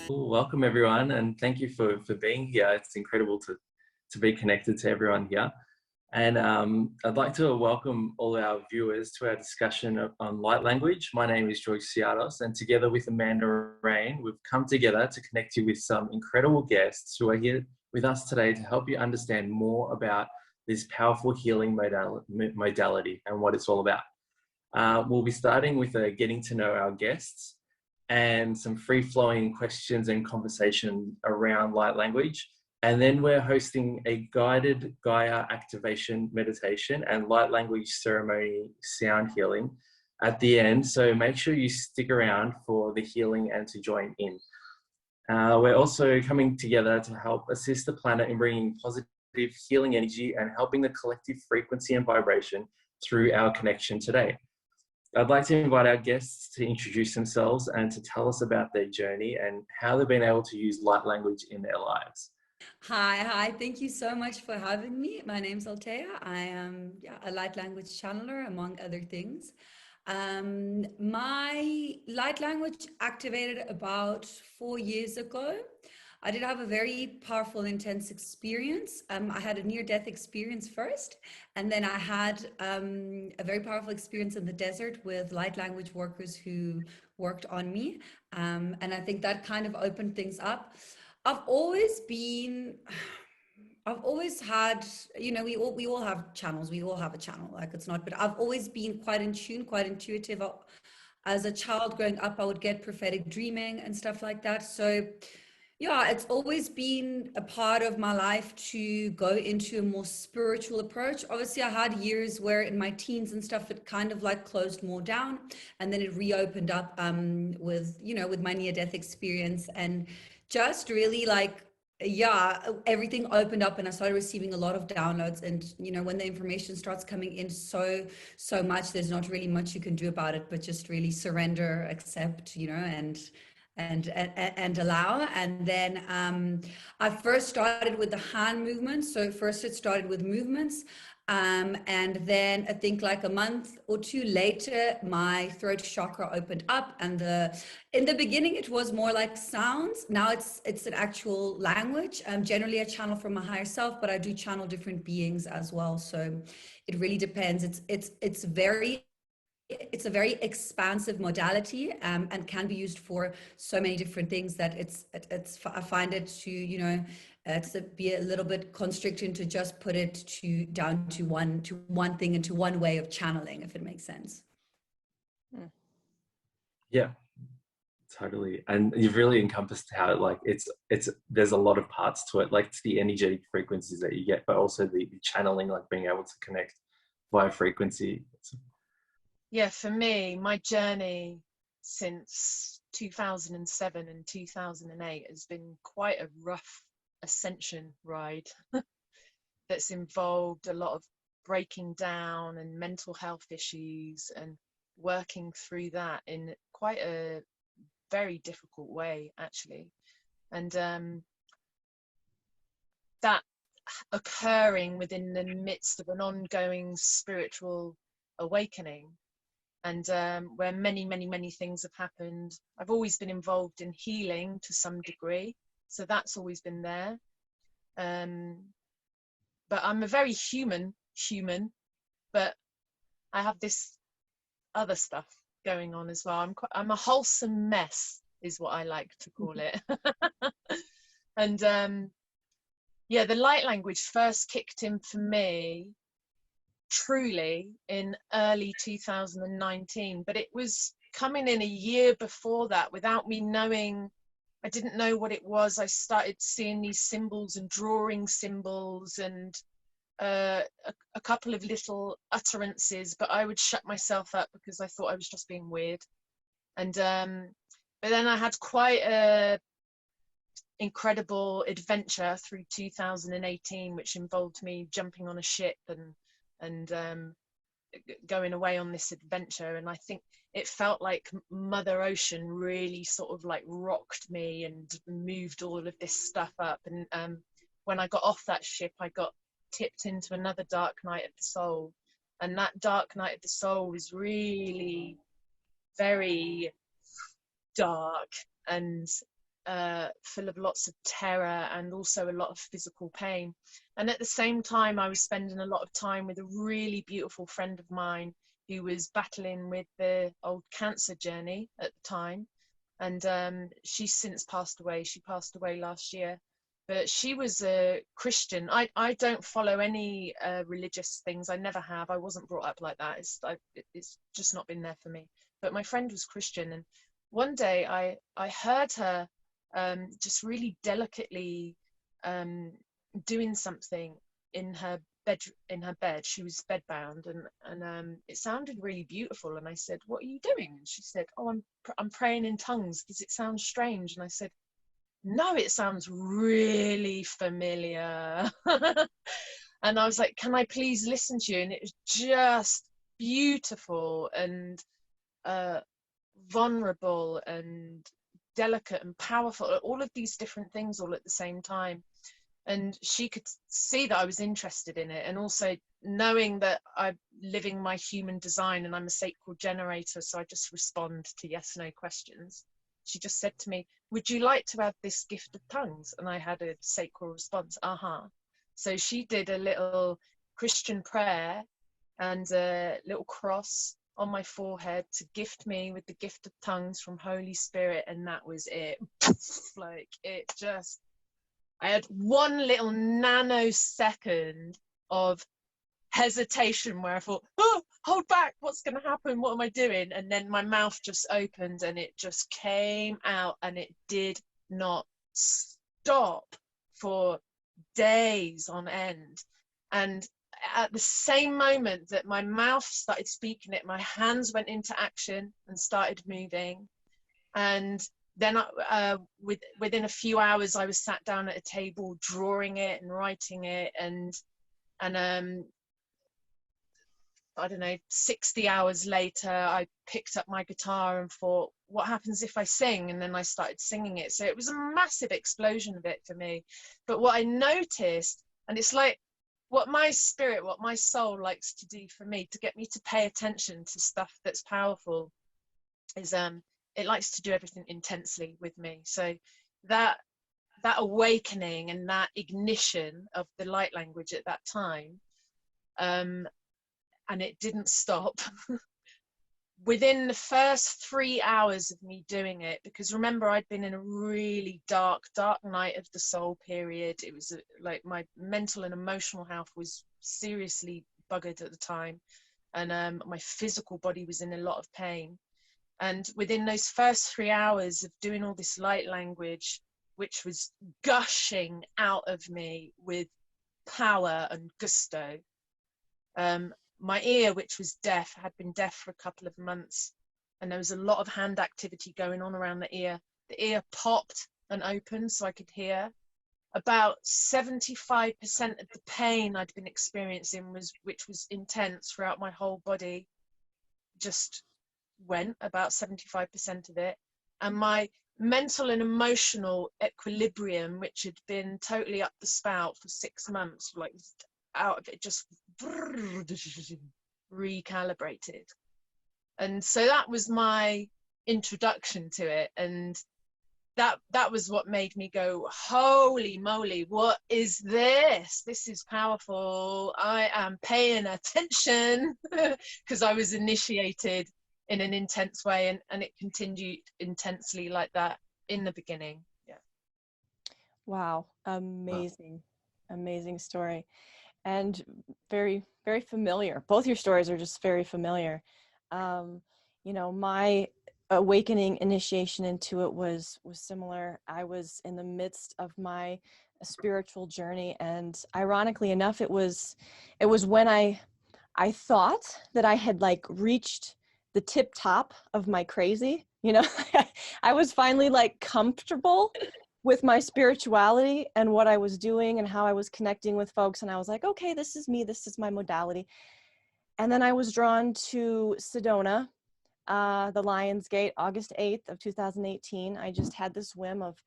Welcome everyone, and thank you for being here. It's incredible to be connected to everyone here. And I'd like to welcome all our viewers to our discussion on light language. My name is George Ciados, and together with Amanda Rain, we've come together to connect you with some incredible guests who are here with us today to help you understand more about this powerful healing modality and what it's all about. We'll be starting with getting to know our guests and some free-flowing questions and conversation around light language. And then we're hosting a guided Gaia activation meditation and light language ceremony sound healing at the end. So make sure you stick around for the healing and to join in. We're also coming together to help assist the planet in bringing positive healing energy and helping the collective frequency and vibration through our connection today. I'd like to invite our guests to introduce themselves and to tell us about their journey and how they've been able to use light language in their lives. Hi. Thank you so much for having me. My name's Altea. I am a light language channeler, among other things. My light language activated about 4 years ago. I did have a very powerful, intense experience. I had a near-death experience first, and then I had a very powerful experience in the desert with light language workers who worked on me. And I think that kind of opened things up. I've always had, we all have channels. We all have a channel, like it's not, but I've always been quite in tune, quite intuitive. As a child growing up, I would get prophetic dreaming and stuff like that. So yeah, it's always been a part of my life to go into a more spiritual approach. Obviously, I had years where in my teens and stuff, it kind of like closed more down, and then it reopened up with my near-death experience, and just really like, everything opened up and I started receiving a lot of downloads. And when the information starts coming in so much, there's not really much you can do about it, but just really surrender, accept, and allow. And then I first started with the hand movements. So first it started with movements, and then I think like a month or two later, my throat chakra opened up. And in the beginning it was more like sounds. Now it's an actual language. Generally I channel from my higher self, but I do channel different beings as well. So it really depends. It's a very expansive modality, and can be used for so many different things that I find it to be a little bit constricting to just put it down to one thing and to one way of channeling, if it makes sense. Yeah, totally. And you've really encompassed how there's a lot of parts to it, like it's the energetic frequencies that you get, but also the channeling, like being able to connect via frequency. Yeah, for me, my journey since 2007 and 2008 has been quite a rough ascension ride that's involved a lot of breaking down and mental health issues and working through that in quite a very difficult way, actually. And that occurring within the midst of an ongoing spiritual awakening, and where many things have happened. I've always been involved in healing to some degree, so that's always been there. But I'm a very human, but I have this other stuff going on as well. I'm a wholesome mess, is what I like to call it. And the light language first kicked in for me truly in early 2019, but it was coming in a year before that without me knowing. I didn't know what it was. I started seeing these symbols and drawing symbols and a couple of little utterances, but I would shut myself up because I thought I was just being weird. And but then I had quite a incredible adventure through 2018, which involved me jumping on a ship and going away on this adventure. And I think it felt like Mother Ocean really sort of like rocked me and moved all of this stuff up. And when I got off that ship, I got tipped into another dark night of the soul. And that dark night of the soul was really very dark. And full of lots of terror and also a lot of physical pain. And at the same time, I was spending a lot of time with a really beautiful friend of mine who was battling with the old cancer journey at the time. And she's since passed away. She passed away last year. But she was a Christian. I don't follow any religious things. I never have. I wasn't brought up like that. It's just not been there for me. But my friend was Christian. And one day I heard her just really delicately doing something in her bed. She was bedbound, and it sounded really beautiful. And I said, "What are you doing?" And she said, "Oh, I'm praying in tongues. Does it sound strange?" And I said, "No, it sounds really familiar." And I was like, "Can I please listen to you?" And it was just beautiful and vulnerable and delicate and powerful, all of these different things all at the same time. And she could see that I was interested in it, and also knowing that I'm living my human design and I'm a sacral generator, so I just respond to yes no questions. She just said to me, "Would you like to have this gift of tongues?" And I had a sacral response, So she did a little Christian prayer and a little cross on my forehead to gift me with the gift of tongues from Holy Spirit, and that was it. Like, it just, I had one little nanosecond of hesitation where I thought, "Oh, hold back, what's going to happen, what am I doing?" And then my mouth just opened and it just came out, and it did not stop for days on end. And at the same moment that my mouth started speaking it, my hands went into action and started moving. And then within a few hours, I was sat down at a table drawing it and writing it. And I don't know, 60 hours later, I picked up my guitar and thought, what happens if I sing? And then I started singing it. So it was a massive explosion of it for me. But what I noticed, and it's like what my spirit, what my soul likes to do for me to get me to pay attention to stuff that's powerful, is it likes to do everything intensely with me. So that awakening and that ignition of the light language at that time, and it didn't stop. Within the first 3 hours of me doing it, because remember, I'd been in a really dark night of the soul period. It was like my mental and emotional health was seriously buggered at the time, and my physical body was in a lot of pain. And within those first 3 hours of doing all this light language, which was gushing out of me with power and gusto, my ear, which was deaf, had been deaf for a couple of months, and there was a lot of hand activity going on around the ear. The ear popped and opened so I could hear. About 75% of the pain I'd been experiencing, which was intense throughout my whole body, just went, about 75% of it. And my mental and emotional equilibrium, which had been totally up the spout for 6 months, like out of it, just recalibrated. And so that was my introduction to it, and that was what made me go, holy moly, what is this? This is powerful. I am paying attention, because I was initiated in an intense way, and it continued intensely like that in the beginning. Yeah. Wow, amazing, amazing story. And very, very familiar. Both your stories are just very familiar. You know, my awakening initiation into it was similar. I was in the midst of my spiritual journey, and ironically enough, it was when I thought that I had like reached the tip top of my crazy. You know, I was finally like comfortable with my spirituality and what I was doing and how I was connecting with folks. And I was like, okay, this is me, this is my modality. And then I was drawn to Sedona, the Lions Gate, August 8th of 2018. I just had this whim of,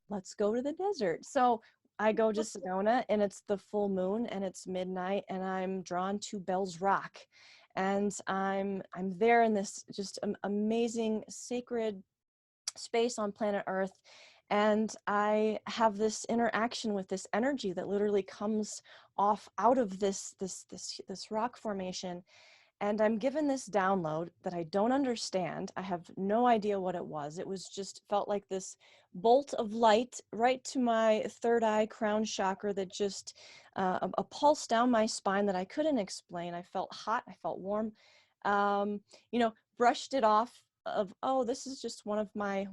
let's go to the desert. So I go to Sedona, and it's the full moon and it's midnight, and I'm drawn to Bell's Rock. And I'm there in this just amazing sacred space on planet Earth. and I have this interaction with this energy that literally comes off out of this rock formation. And I'm given this download that I don't understand. I have no idea what it was. It was just felt like this bolt of light right to my third eye crown chakra that just a pulse down my spine that I couldn't explain. I felt hot, I felt warm. You know, brushed it off of, oh, this is just one of my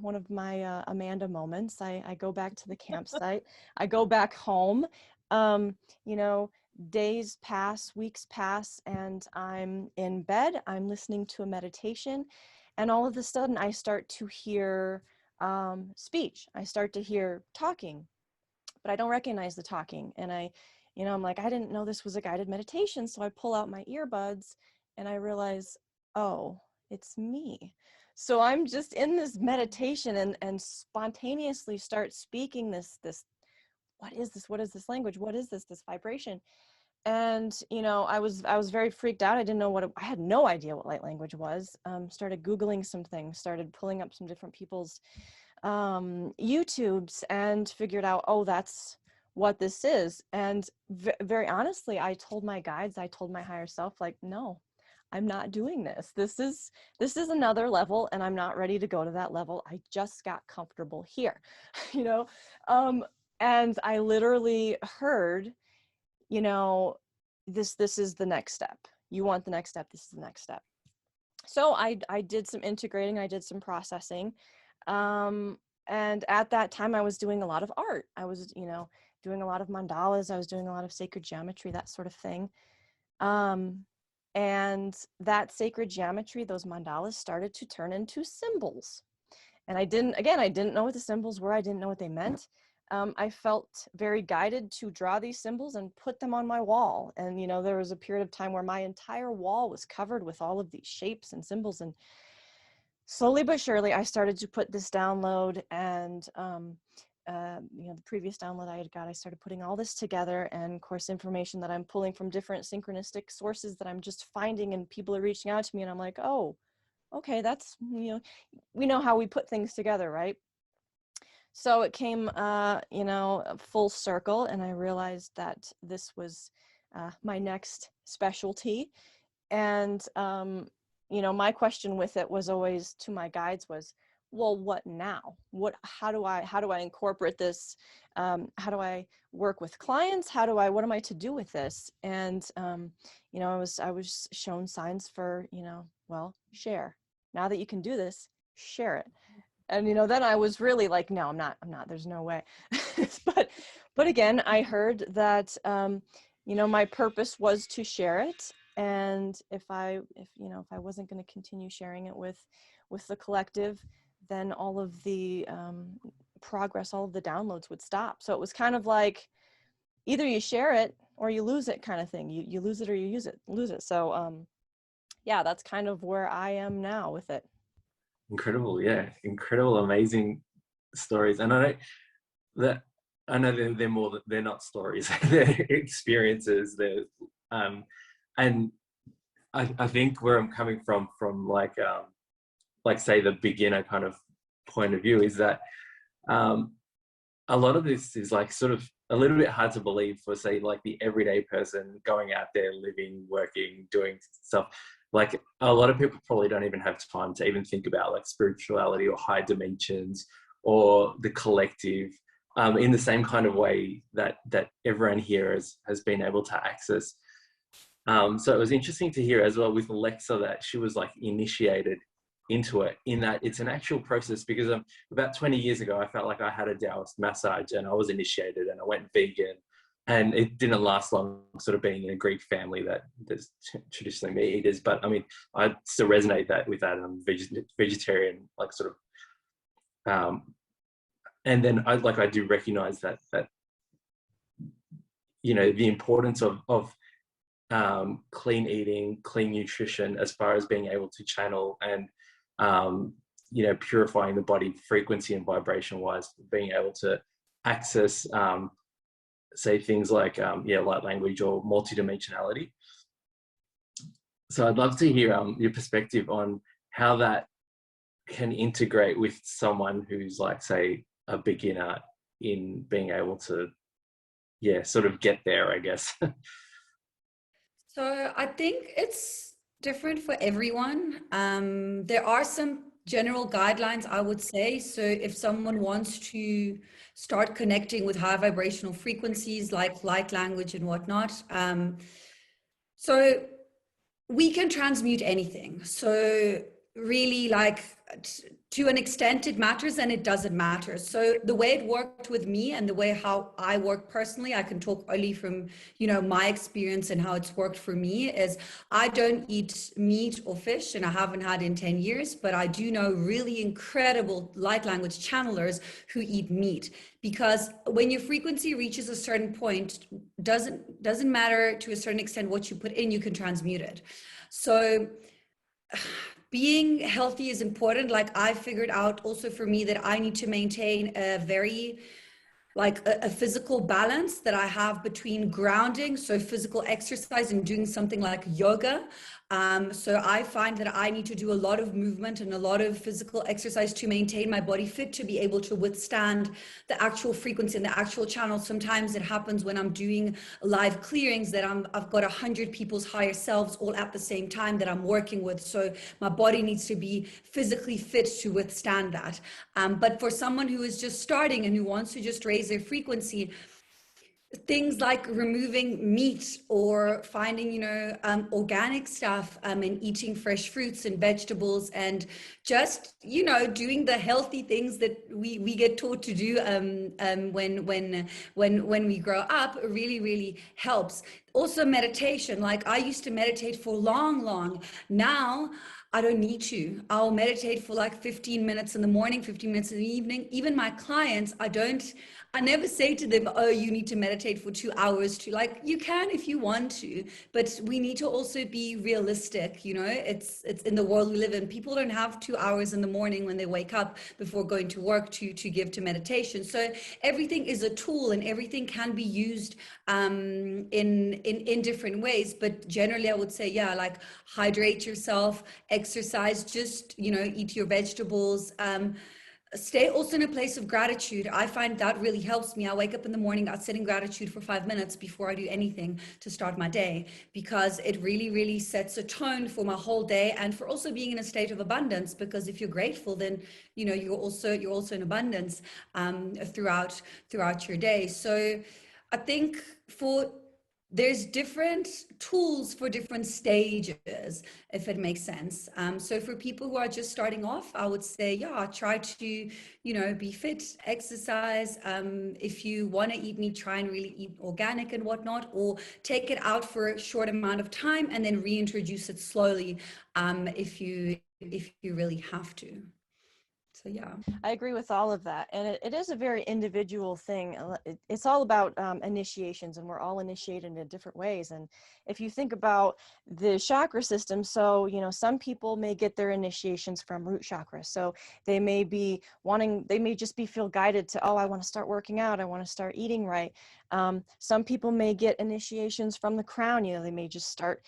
Amanda moments. I go back to the campsite. I go back home. You know, days pass, weeks pass, and I'm in bed. I'm listening to a meditation, and all of a sudden I start to hear speech. I start to hear talking, but I don't recognize the talking. And I'm like, I didn't know this was a guided meditation. So I pull out my earbuds and I realize, oh, it's me. So I'm just in this meditation and spontaneously start speaking this, what is this? What is this language? What is this vibration? And, you know, I was very freaked out. I didn't know I had no idea what light language was. Started Googling some things, started pulling up some different people's YouTubes, and figured out, oh, that's what this is. And very honestly, I told my guides, I told my higher self, like, no, I'm not doing this. This is another level, and I'm not ready to go to that level. I just got comfortable here, you know? And I literally heard, you know, this is the next step. You want the next step, this is the next step. So I did some integrating, I did some processing. And at that time I was doing a lot of art. I was, you know, doing a lot of mandalas. I was doing a lot of sacred geometry, that sort of thing. And that sacred geometry, those mandalas started to turn into symbols. And I didn't know what the symbols were. I didn't know what they meant. I felt very guided to draw these symbols and put them on my wall. And, you know, there was a period of time where my entire wall was covered with all of these shapes and symbols. And slowly but surely, I started to put this download, and, you know, the previous download I had got, I started putting all this together, and of course, information that I'm pulling from different synchronistic sources that I'm just finding, and people are reaching out to me, and I'm like, oh, okay, that's, you know, we know how we put things together, right? So it came, you know, full circle, and I realized that this was my next specialty. And, you know, my question with it was always to my guides was, well, what now? How do I incorporate this? How do I work with clients? What am I to do with this? And, you know, I was shown signs for, you know, well, share. Now that you can do this, share it. And, you know, then I was really like, no, I'm not, there's no way. but again, I heard that, you know, my purpose was to share it. And if I wasn't going to continue sharing it with the collective, then all of the progress, all of the downloads would stop. So it was kind of like, either you share it or you lose it kind of thing. You lose it or you lose it. So yeah, that's kind of where I am now with it. Incredible, yeah, incredible, amazing stories. And I know they're more, they're not stories, they're experiences. They're and I think where I'm coming from like say the beginner kind of point of view is that a lot of this is like sort of a little bit hard to believe for, say, like the everyday person going out there, living, working, doing stuff. Like a lot of people probably don't even have time to even think about like spirituality or high dimensions or the collective in the same kind of way that everyone here has been able to access. So it was interesting to hear as well with Alexa that she was like initiated into it, in that it's an actual process, because about 20 years ago, I felt like I had a Taoist massage and I was initiated and I went vegan, and it didn't last long sort of being in a Greek family that there's traditionally meat eaters. But I mean, I still resonate with that. I'm vegetarian, like sort of, and then I do recognize that, you know, the importance of clean eating, clean nutrition, as far as being able to channel and, you know, purifying the body frequency and vibration wise, being able to access, say things like, light language or multidimensionality. So I'd love to hear your perspective on how that can integrate with someone who's like, say, a beginner in being able to, yeah, sort of get there, I guess? So I think it's different for everyone. There are some general guidelines, I would say. So if someone wants to start connecting with high vibrational frequencies like light language and whatnot, so we can transmute anything. So really, like, to an extent it matters and it doesn't matter. So the way it worked with me and the way how I work personally, I can talk only from, you know, my experience and how it's worked for me, is I don't eat meat or fish, and I haven't had in 10 years, but I do know really incredible light language channelers who eat meat, because when your frequency reaches a certain point, doesn't matter to a certain extent what you put in, you can transmute it. So being healthy is important. Like, I figured out also for me that I need to maintain a very, like, a physical balance that I have between grounding, so physical exercise, and doing something like yoga. So I find that I need to do a lot of movement and a lot of physical exercise to maintain my body fit, to be able to withstand the actual frequency and the actual channel. Sometimes it happens when I'm doing live clearings that I've got 100 people's higher selves all at the same time that I'm working with. So my body needs to be physically fit to withstand that. But for someone who is just starting and who wants to just raise their frequency, things like removing meat or finding, you know, organic stuff, and eating fresh fruits and vegetables, and just, you know, doing the healthy things that we get taught to do when we grow up, really helps. Also meditation. Like, I used to meditate for long. Now I don't need to. I'll meditate for like 15 minutes in the morning, 15 minutes in the evening. Even my clients, I never say to them, oh, you need to meditate for 2 hours. To, like, you can if you want to, but we need to also be realistic. You know, it's in the world we live in. People don't have 2 hours in the morning when they wake up before going to work to give to meditation. So everything is a tool, and everything can be used in different ways. But generally, I would say, yeah, like, hydrate yourself, exercise, just, you know, eat your vegetables. Stay also in a place of gratitude. I find that really helps me. I wake up in the morning, I sit in gratitude for 5 minutes before I do anything to start my day, because it really sets a tone for my whole day, and for also being in a state of abundance. Because if you're grateful, then, you know, you're also in abundance throughout your day. So I think there's different tools for different stages, if it makes sense. So for people who are just starting off, I would say, yeah, try to, you know, be fit, exercise. If you want to eat meat, try and really eat organic and whatnot, or take it out for a short amount of time and then reintroduce it slowly, if you really have to. So yeah, I agree with all of that. And it is a very individual thing. It's all about initiations, and we're all initiated in different ways. And if you think about the chakra system, so, you know, some people may get their initiations from root chakra. So they may just feel guided to, oh, I want to start working out, I want to start eating right. Some people may get initiations from the crown. You know, they may just start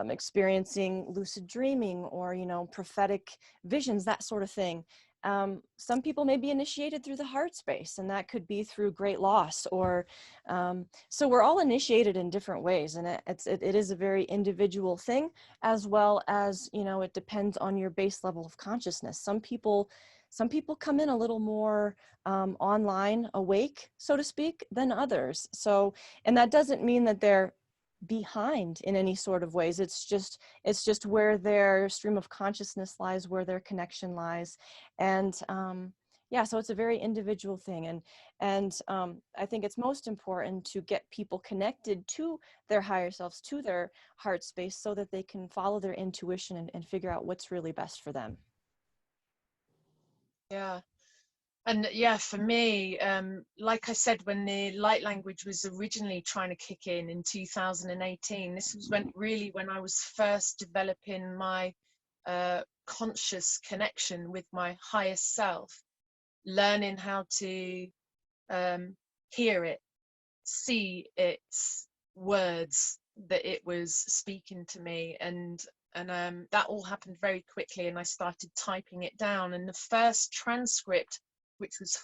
experiencing lucid dreaming, or, you know, prophetic visions, that sort of thing. Some people may be initiated through the heart space, and that could be through great loss, or so we're all initiated in different ways, and it is a very individual thing, as well as, you know, it depends on your base level of consciousness. Some people come in a little more online awake, so to speak, than others. So, and that doesn't mean that they're behind in any sort of ways. It's just where their stream of consciousness lies, where their connection lies. And yeah, so it's a very individual thing. And I think it's most important to get people connected to their higher selves, to their heart space, so that they can follow their intuition and figure out what's really best for them. Yeah. And yeah, for me, like I said, when the light language was originally trying to kick in 2018, this was when I was first developing my conscious connection with my highest self, learning how to hear it, see its words that it was speaking to me, and that all happened very quickly, and I started typing it down. And the first transcript, which was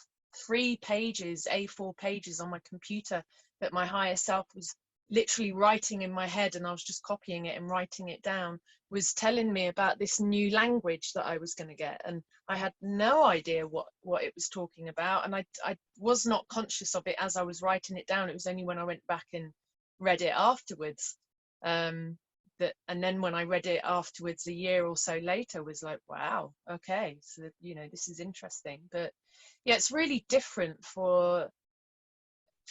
3 pages, A4 pages on my computer that my higher self was literally writing in my head, and I was just copying it and writing it down, was telling me about this new language that I was going to get. And I had no idea what it was talking about. And I was not conscious of it as I was writing it down. It was only when I went back and read it afterwards. And then when I read it afterwards, a year or so later, was like, wow, okay, so, you know, this is interesting. But yeah, it's really different for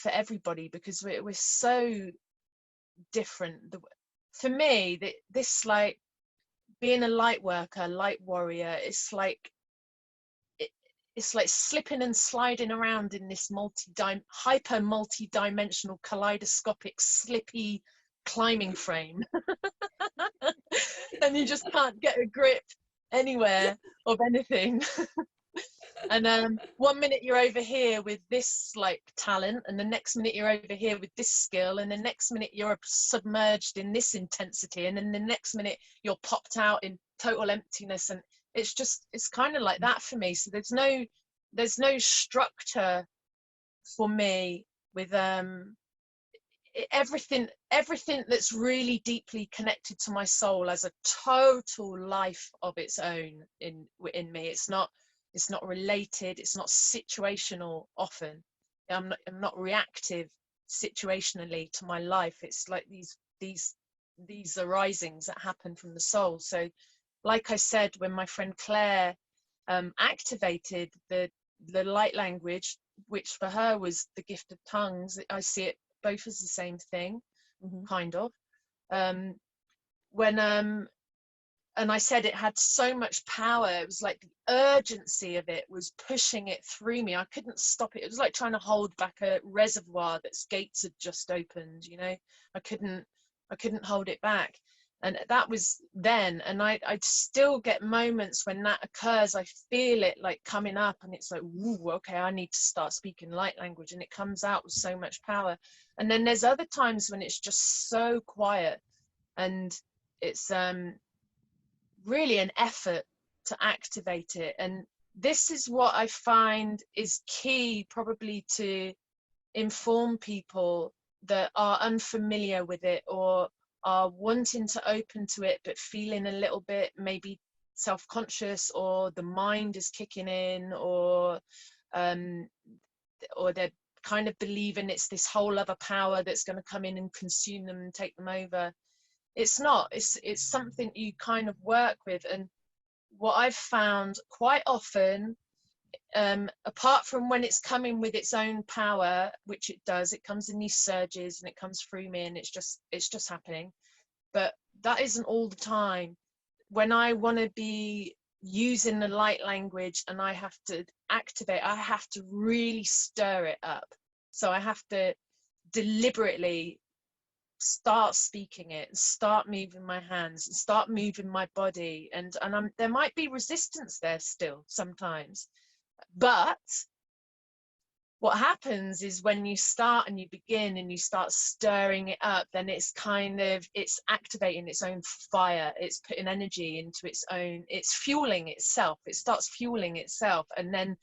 everybody, because we're so different. For me, this, like, being a light worker, light warrior, it's like slipping and sliding around in this hyper multi-dimensional kaleidoscopic slippy climbing frame. And you just can't get a grip anywhere of anything. And 1 minute you're over here with this, like, talent, and the next minute you're over here with this skill, and the next minute you're submerged in this intensity, and then the next minute you're popped out in total emptiness. And it's kind of like that for me. So there's no structure for me with everything that's really deeply connected to my soul as a total life of its own in me. It's not related, it's not situational often. I'm not reactive situationally to my life. It's like these arisings that happen from the soul. So like I said, when my friend Claire activated the light language, which for her was the gift of tongues, I see it both as the same thing, kind of. And I said it had so much power. It was like the urgency of it was pushing it through me. I couldn't stop it. It was like trying to hold back a reservoir that's gates had just opened, you know. I couldn't hold it back. And that was then. And I'd still get moments when that occurs. I feel it like coming up, and it's like, ooh, okay, I need to start speaking light language. And it comes out with so much power. And then there's other times when it's just so quiet, and it's really an effort to activate it. And this is what I find is key, probably, to inform people that are unfamiliar with it, or are wanting to open to it but feeling a little bit maybe self-conscious, or the mind is kicking in, or they're kind of believing it's this whole other power that's going to come in and consume them and take them over. It's not. It's something you kind of work with. And what I've found quite often, apart from when it's coming with its own power, which it does, it comes in these surges and it comes through me, and it's just happening. But that isn't all the time. When I want to be using the light language and I have to activate, I have to really stir it up. So I have to deliberately start speaking it, start moving my hands, start moving my body, and there might be resistance there still sometimes. But what happens is when you start and you begin and you start stirring it up, then it's activating its own fire, it's putting energy into its own, it's fueling itself, it starts fueling itself. And then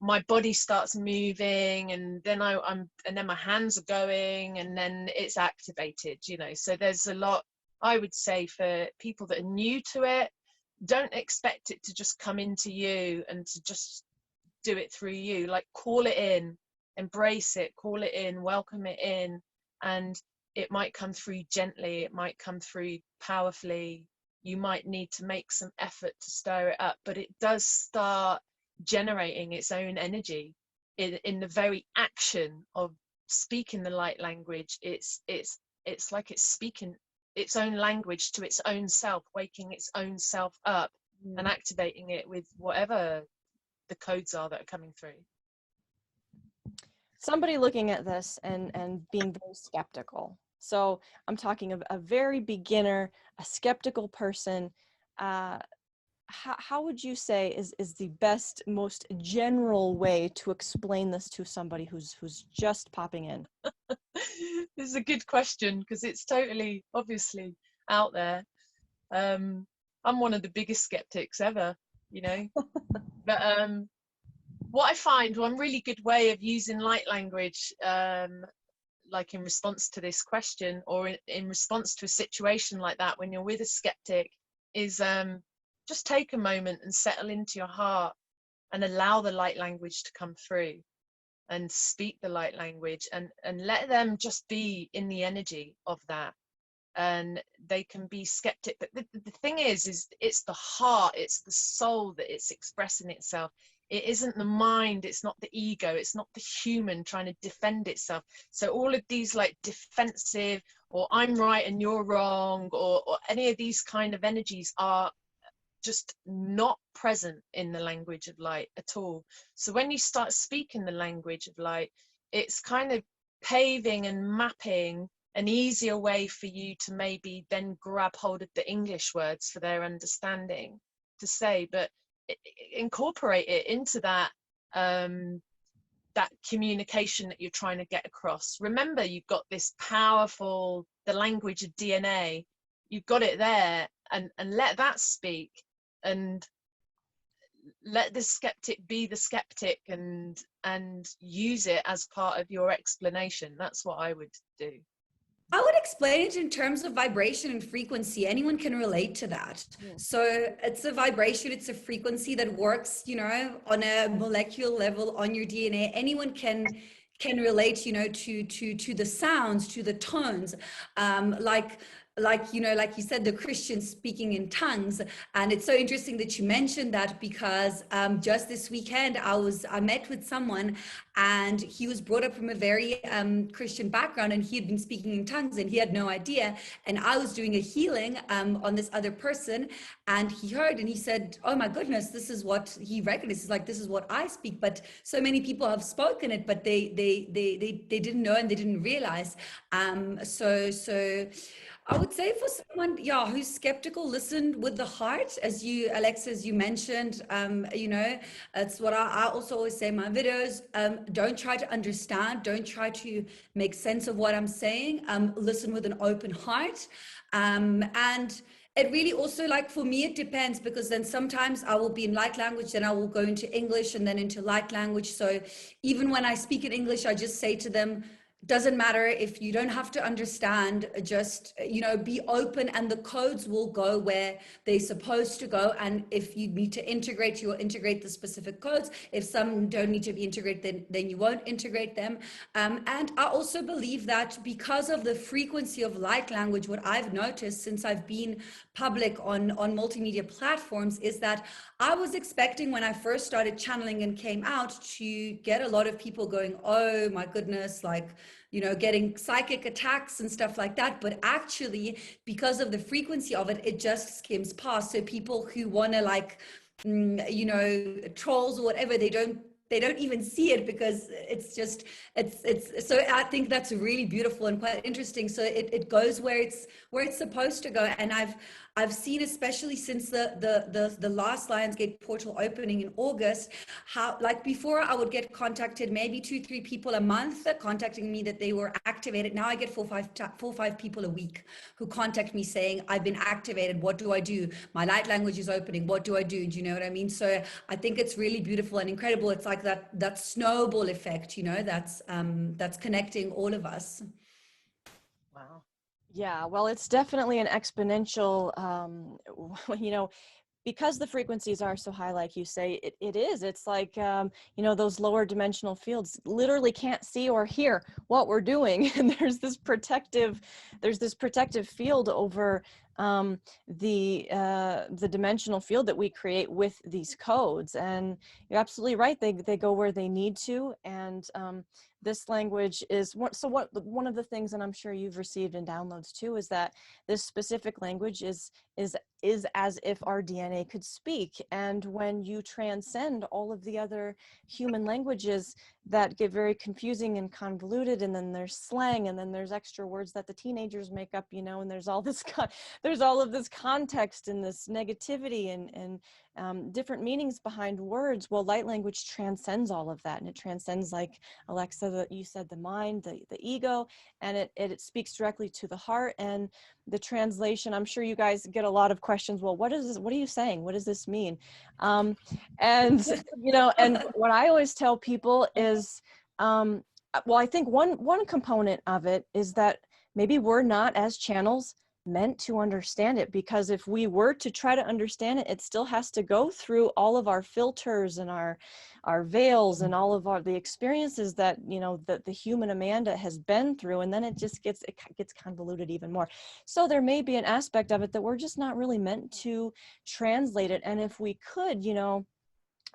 my body starts moving, and then and then my hands are going, and then it's activated, you know. So there's a lot, I would say, for people that are new to it, don't expect it to just come into you and to just do it through you. Like, call it in, embrace it, call it in, welcome it in, and it might come through gently, it might come through powerfully. You might need to make some effort to stir it up, but it does start generating its own energy in the very action of speaking the light language. It's like it's speaking its own language to its own self, waking its own self up and activating it with whatever the codes are that are coming through. Somebody looking at this and being very skeptical. So I'm talking of a very beginner, a skeptical person. How would you say is the best, most general way to explain this to somebody who's just popping in? This is a good question, because it's totally obviously out there. I'm one of the biggest skeptics ever, you know. But what I find one really good way of using light language, like in response to this question, or in response to a situation like that when you're with a skeptic, is just take a moment and settle into your heart and allow the light language to come through, and speak the light language, and let them just be in the energy of that. And they can be skeptic, but the thing is it's the heart, it's the soul that it's expressing itself. It isn't the mind, it's not the ego, it's not the human trying to defend itself. So all of these like defensive, or I'm right and you're wrong, or any of these kind of energies are just not present in the language of light at all. So when you start speaking the language of light, it's kind of paving and mapping an easier way for you to maybe then grab hold of the English words for their understanding to say, but incorporate it into that that communication that you're trying to get across. Remember, you've got this powerful, the language of DNA, you've got it there, and let that speak, and let the skeptic be the skeptic, and use it as part of your explanation. That's what I would do. I would explain it in terms of vibration and frequency. Anyone can relate to that. Yeah. So it's a vibration, it's a frequency that works, you know, on a molecular level on your DNA. Anyone can relate, you know, to the sounds, to the tones, like you know, like you said, the Christians speaking in tongues. And it's so interesting that you mentioned that, because just this weekend I met with someone, and he was brought up from a very Christian background, and he had been speaking in tongues and he had no idea. And I was doing a healing on this other person, and he heard and he said, oh my goodness, this is what he recognizes, like this is what I speak. But so many people have spoken it, but they didn't know and they didn't realize. So I would say for someone, yeah, who's skeptical, listen with the heart, as you, Alexa, as you mentioned. You know, it's what I also always say in my videos. Don't try to understand. Don't try to make sense of what I'm saying. Listen with an open heart. And it really also, like for me, it depends, because then sometimes I will be in light language, then I will go into English and then into light language. So even when I speak in English, I just say to them, doesn't matter if you don't have to understand, just, you know, be open, and the codes will go where they're supposed to go. And if you need to integrate, you will integrate the specific codes. If some don't need to be integrated, then you won't integrate them. And I also believe that because of the frequency of light language, what I've noticed since I've been public on multimedia platforms is that I was expecting, when I first started channeling and came out, to get a lot of people going, oh my goodness, like, you know, getting psychic attacks and stuff like that. But actually, because of the frequency of it, it just skims past. So people who want to, like, you know, trolls or whatever, they don't even see it, because it's just, it's so I think that's really beautiful and quite interesting. So it goes where it's supposed to go. And I've seen, especially since the last Lionsgate portal opening in August, how, like, before I would get contacted maybe 2-3 people a month contacting me that they were activated. Now I get 4-5 people a week who contact me saying, I've been activated, what do I do? My light language is opening, what do I do? Do you know what I mean? So I think it's really beautiful and incredible. It's like that snowball effect, you know, that's connecting all of us. Wow. Yeah, well, it's definitely an exponential, you know, because the frequencies are so high, like you say, it's like, you know, those lower dimensional fields literally can't see or hear what we're doing. And there's this protective field over the dimensional field that we create with these codes. And you're absolutely right. They go where they need to. And this language is one of the things, and I'm sure you've received in downloads too, is that this specific language is as if our DNA could speak. And when you transcend all of the other human languages that get very confusing and convoluted, and then there's slang, and then there's extra words that the teenagers make up, you know, and there's all this there's all of this context and this negativity and different meanings behind words. Well, light language transcends all of that, and it transcends, like Alexa, that you said, the mind, the ego, and it speaks directly to the heart. And the translation, I'm sure you guys get a lot of questions. Well, what is this? What are you saying? What does this mean? And you know, and what I always tell people is, well, I think one component of it is that maybe we're not, as channels, meant to understand it, because if we were to try to understand it, it still has to go through all of our filters and our veils and all of the experiences that, you know, that the human Amanda has been through, and then it gets convoluted even more. So there may be an aspect of it that we're just not really meant to translate it. And if we could, you know,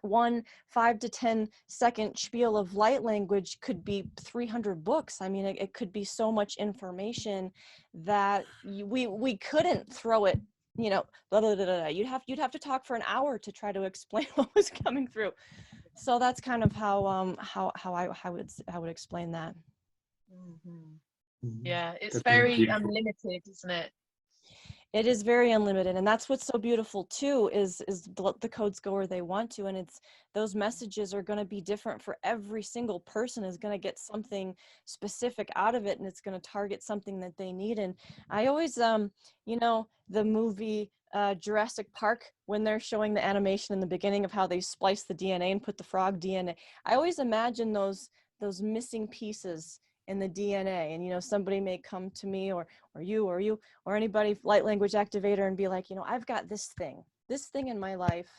1 5 to 10 second spiel of light language could be 300 books. I mean, it could be so much information that we couldn't throw it, you know, blah, blah, blah, blah. You'd have to talk for an hour to try to explain what was coming through. So that's kind of how I would explain that. Yeah, it's That's very beautiful. unlimited, isn't it? It is very unlimited, and that's what's so beautiful too, is the codes go where they want to, and it's those messages are going to be different for every single person, is going to get something specific out of it, and it's going to target something that they need. And I always you know, the movie Jurassic Park, when they're showing the animation in the beginning of how they splice the DNA and put the frog DNA, I always imagine those missing pieces in the DNA. And, you know, somebody may come to me or you or anybody, light language activator, and be like, you know, I've got this thing in my life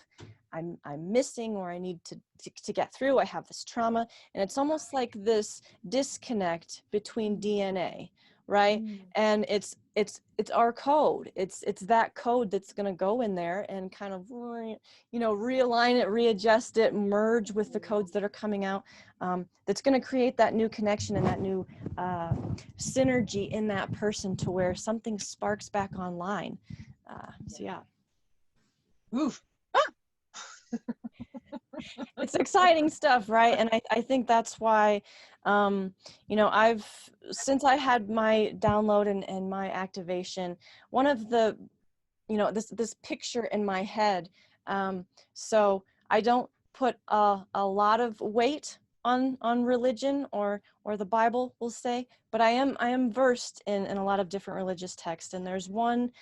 I'm missing, or I need to get through. I have this trauma. And it's almost like this disconnect between DNA, right? And it's our code. It's that code that's going to go in there and kind of, you know, realign it, readjust it, merge with the codes that are coming out. That's going to create that new connection and that new synergy in that person, to where something sparks back online. So yeah. Oof. It's exciting stuff, right? And I think that's why, you know, since I had my download and my activation, one of the, you know, this picture in my head, so I don't put a lot of weight on religion or the Bible, we'll say, but I am versed in a lot of different religious texts. And there's one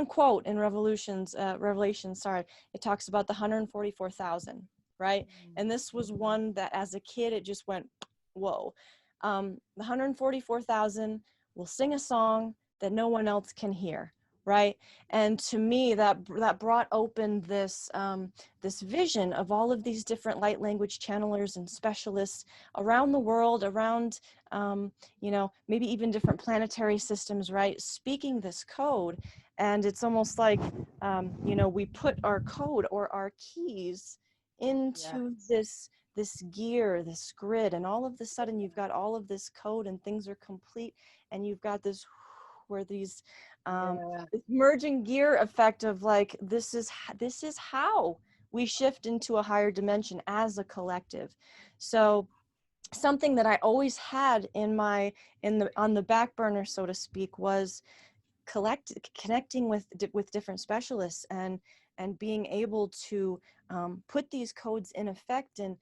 quote in Revelation, sorry, it talks about the 144,000, right? And this was one that as a kid, it just went, whoa. The 144,000 will sing a song that no one else can hear, right? And to me, that brought open this this vision of all of these different light language channelers and specialists around the world, around you know, maybe even different planetary systems, right, speaking this code. And it's almost like you know, we put our code or our keys into this gear, this grid, and all of a sudden you've got all of this code and things are complete, and you've got this where these this merging gear effect of like, this is how we shift into a higher dimension as a collective. So something that I always had on the back burner, so to speak, was connecting with different specialists and being able to put these codes in effect. And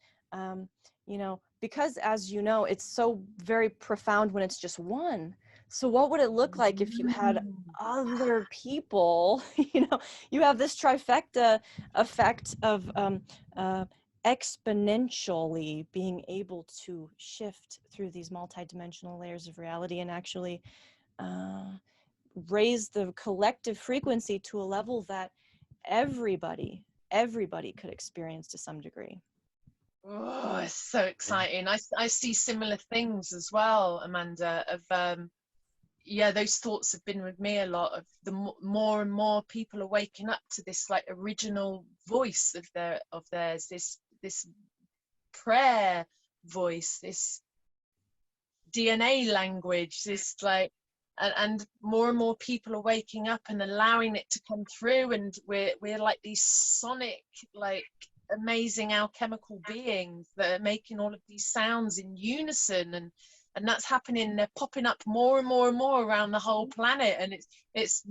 you know, because as you know, it's so very profound when it's just one. So what would it look like if you had other people? You know, you have this trifecta effect of exponentially being able to shift through these multidimensional layers of reality and actually raise the collective frequency to a level that everybody could experience to some degree. Oh, it's so exciting. I see similar things as well, Amanda, of yeah, those thoughts have been with me a lot, of the more and more people are waking up to this like original voice of theirs, this prayer voice, this DNA language, this like, and more people are waking up and allowing it to come through, and we're like these sonic, like amazing alchemical beings that are making all of these sounds in unison, and that's happening. They're popping up more and more and more around the whole planet, and it's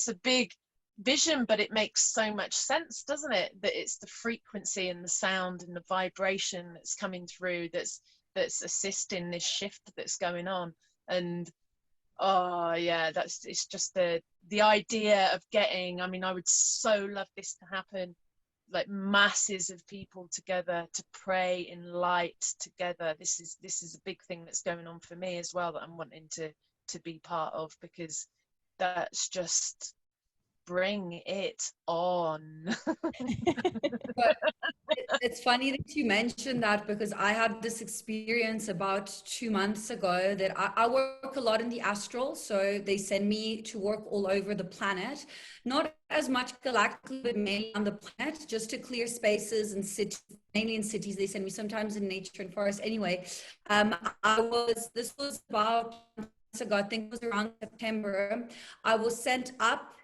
a big vision, but it makes so much sense, doesn't it, that it's the frequency and the sound and the vibration that's coming through that's assisting this shift that's going on. And oh yeah, it's just the idea of getting, I mean, I would so love this to happen, like masses of people together to pray in light together. This is a big thing that's going on for me as well, that I'm wanting to be part of, because that's just, bring it on. But it's funny that you mentioned that, because I had this experience about 2 months ago that I work a lot in the astral. So they send me to work all over the planet, not as much galactically, but mainly on the planet, just to clear spaces and cities, mainly in cities. They send me sometimes in nature and forest. Anyway, this was about 2 months ago, I think it was around September. I was sent up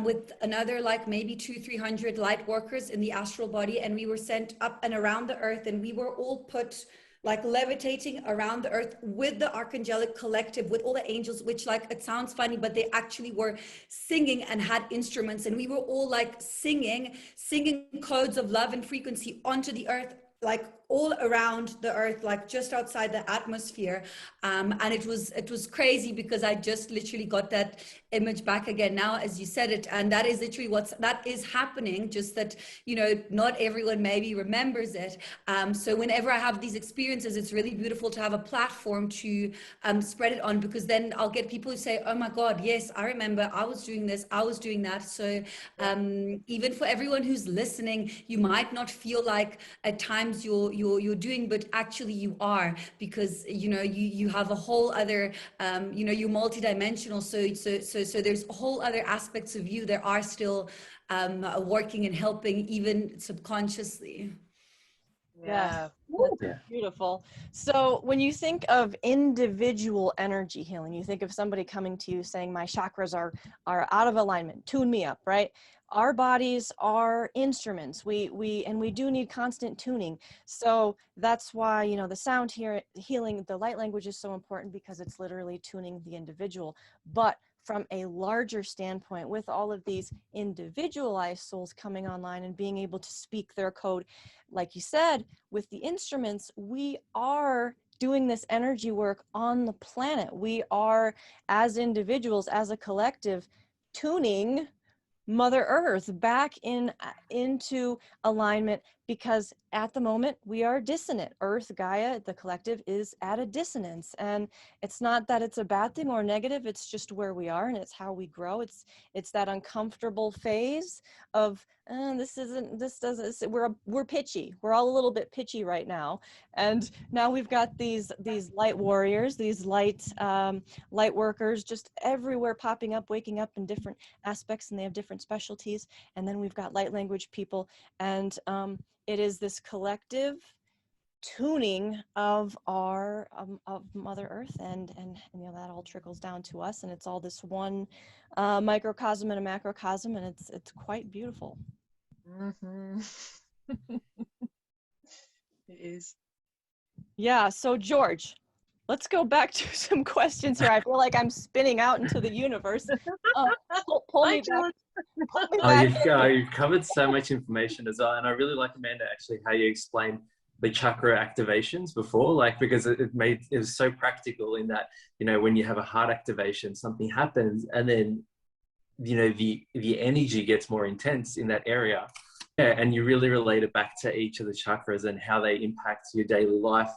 with another like maybe 200-300 light workers in the astral body, and we were sent up and around the earth, and we were all put like levitating around the earth with the Archangelic Collective, with all the angels, which, like, it sounds funny, but they actually were singing and had instruments, and we were all like singing codes of love and frequency onto the earth, like all around the earth, like just outside the atmosphere. And it was crazy, because I just literally got that image back again now as you said it. And that is literally that is happening, just that, you know, not everyone maybe remembers it. So whenever I have these experiences, it's really beautiful to have a platform to spread it on, because then I'll get people who say, oh my God, yes, I remember, I was doing this, I was doing that. So even for everyone who's listening, you might not feel like at times you're doing, but actually you are, because you know you have a whole other you know, you're multidimensional, so there's whole other aspects of you that are still working and helping, even subconsciously. Yeah. That's beautiful. So when you think of individual energy healing, you think of somebody coming to you saying, my chakras are out of alignment, tune me up, right? Our bodies are instruments. We do need constant tuning. So that's why, you know, the sound healing, the light language is so important, because it's literally tuning the individual. But from a larger standpoint, with all of these individualized souls coming online and being able to speak their code, like you said, with the instruments, we are doing this energy work on the planet. We are, as individuals, as a collective, tuning Mother Earth back into alignment, because at the moment we are dissonant. Earth, Gaia, the collective, is at a dissonance, and it's not that it's a bad thing or negative, it's just where we are, and it's how we grow. It's that uncomfortable phase of we're pitchy. We're all a little bit pitchy right now, and now we've got these light warriors, these light workers, just everywhere, popping up, waking up in different aspects, and they have different specialties. And then we've got light language people, and it is this collective tuning of our of Mother Earth, and you know, that all trickles down to us, and it's all this one microcosm and a macrocosm, and it's quite beautiful. Mm-hmm. It is. Yeah. So George, let's go back to some questions here. I feel like I'm spinning out into the universe. Pull me back. You've covered so much information as well, and I really like, Amanda, actually how you explained the chakra activations before, like, because it was so practical in that, you know, when you have a heart activation, something happens, and then, you know, the energy gets more intense in that area. Yeah, and you really relate it back to each of the chakras and how they impact your daily life.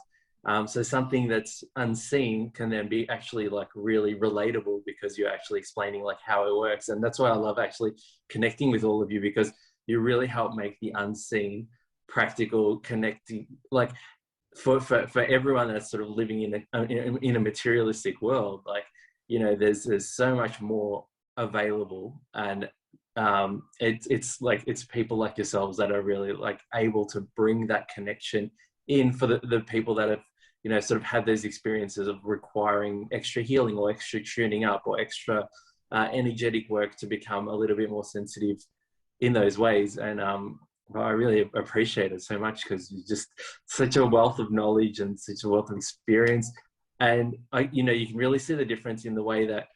So something that's unseen can then be actually like really relatable, because you're actually explaining like how it works. And that's why I love actually connecting with all of you, because you really help make the unseen practical, connecting, like for everyone that's sort of living in a materialistic world. Like, you know, there's so much more available, and it's people like yourselves that are really like able to bring that connection in for the people that have, you know, sort of had those experiences of requiring extra healing or extra tuning up or extra energetic work to become a little bit more sensitive in those ways. And I really appreciate it so much, because you're just such a wealth of knowledge and such a wealth of experience. And you know, you can really see the difference in the way that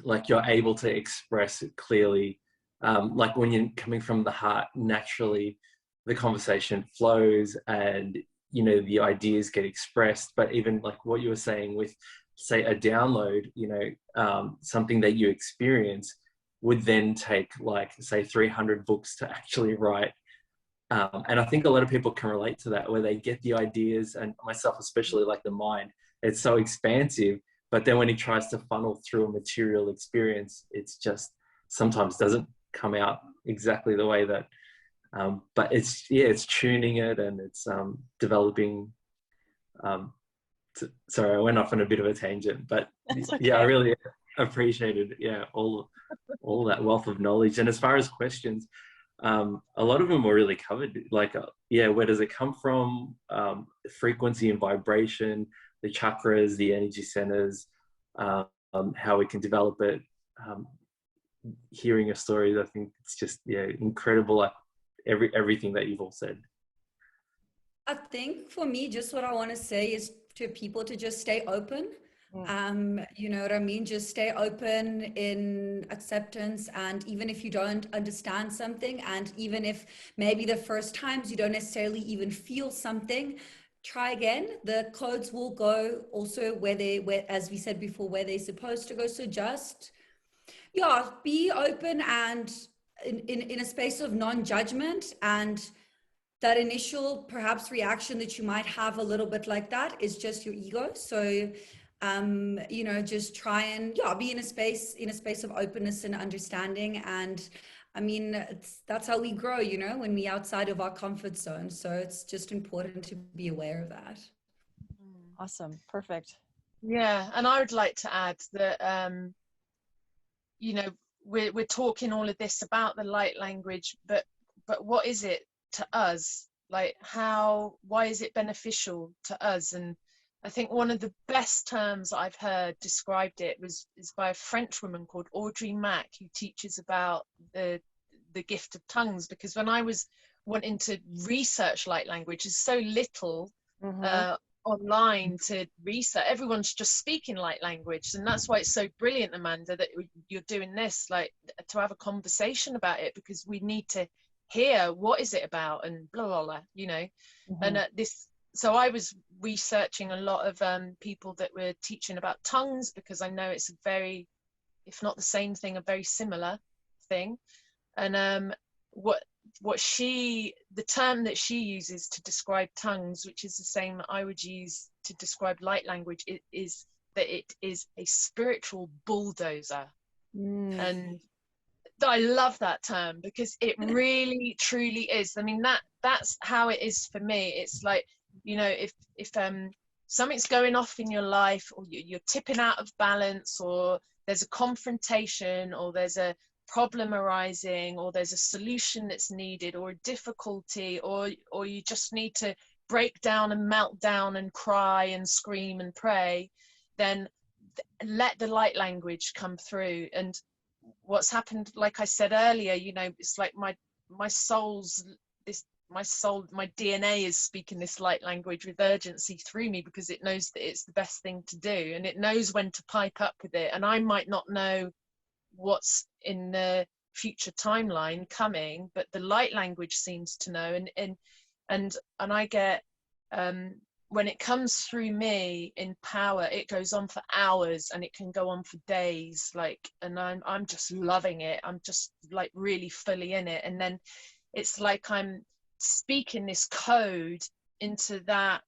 like you're able to express it clearly. Like when you're coming from the heart, naturally the conversation flows and, you know, the ideas get expressed. But even like what you were saying with, say, a download, you know, something that you experience would then take like, say, 300 books to actually write. And I think a lot of people can relate to that, where they get the ideas, and myself especially, like the mind, it's so expansive, but then when he tries to funnel through a material experience, it's just sometimes doesn't come out exactly the way that, but it's, yeah, it's tuning it, and it's developing. Sorry, I went off on a bit of a tangent, but That's okay. yeah, I really appreciated, yeah, all that wealth of knowledge. And as far as questions, a lot of them were really covered, like, yeah, where does it come from? Frequency and vibration, the chakras, the energy centers, how we can develop it. Hearing your stories, I think it's just, yeah, incredible. Like everything that you've all said. I think for me, just what I want to say is to people to just stay open. You know what I mean? Just stay open in acceptance. And even if you don't understand something, and even if maybe the first times you don't necessarily even feel something, try again. The codes will go also where, as we said before, where they're supposed to go. So just, yeah, be open and in a space of non-judgment. And that initial perhaps reaction that you might have a little bit like that is just your ego. So you know, just try and, yeah, be in a space of openness and understanding. And I mean, that's how we grow, you know, when we're outside of our comfort zone. So it's just important to be aware of that. Awesome. Perfect. Yeah, and I would like to add that you know, we're talking all of this about the light language, but what is it to us? Like, why is it beneficial to us? And I think one of the best terms I've heard described it is by a French woman called Audrey Mack, who teaches about the gift of tongues. Because when I was wanting to research light language, there's so little online to research. Everyone's just speaking light language, and that's why it's so brilliant, Amanda, that you're doing this, like, to have a conversation about it, because we need to hear what is it about, and blah blah blah, you know. And so I was researching a lot of people that were teaching about tongues, because I know it's a very, if not the same thing, a very similar thing. And the term that she uses to describe tongues, which is the same that I would use to describe light language, is that it is a spiritual bulldozer. And I love that term, because it really truly is. I mean, that's how it is for me. It's like, you know, if something's going off in your life, or you're tipping out of balance, or there's a confrontation, or there's a problem arising, or there's a solution that's needed, or a difficulty, or you just need to break down and melt down and cry and scream and pray, then let the light language come through. And what's happened, like I said earlier, you know, it's like my DNA is speaking this light language with urgency through me, because it knows that it's the best thing to do, and it knows when to pipe up with it. And I might not know what's in the future timeline coming, but the light language seems to know. And I get, when it comes through me in power, it goes on for hours, and it can go on for days, like, and I'm just loving it. I'm just like really fully in it. And then it's like I'm speaking this code into that,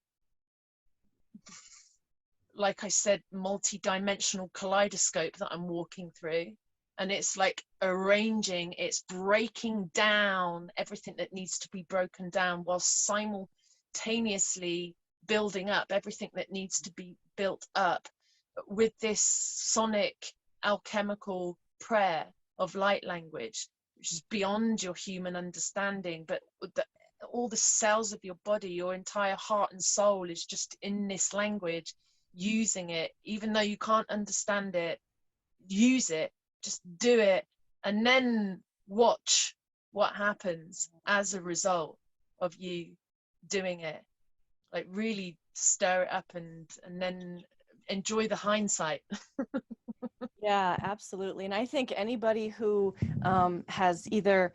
like I said, multi-dimensional kaleidoscope that I'm walking through. And it's like arranging, it's breaking down everything that needs to be broken down, while simultaneously building up everything that needs to be built up, with this sonic alchemical prayer of light language, which is beyond your human understanding. But all the cells of your body, your entire heart and soul, is just in this language, using it. Even though you can't understand it, use it, just do it, and then watch what happens as a result of you doing it. Like, really stir it up, and then enjoy the hindsight. Yeah, absolutely. And I think anybody who has either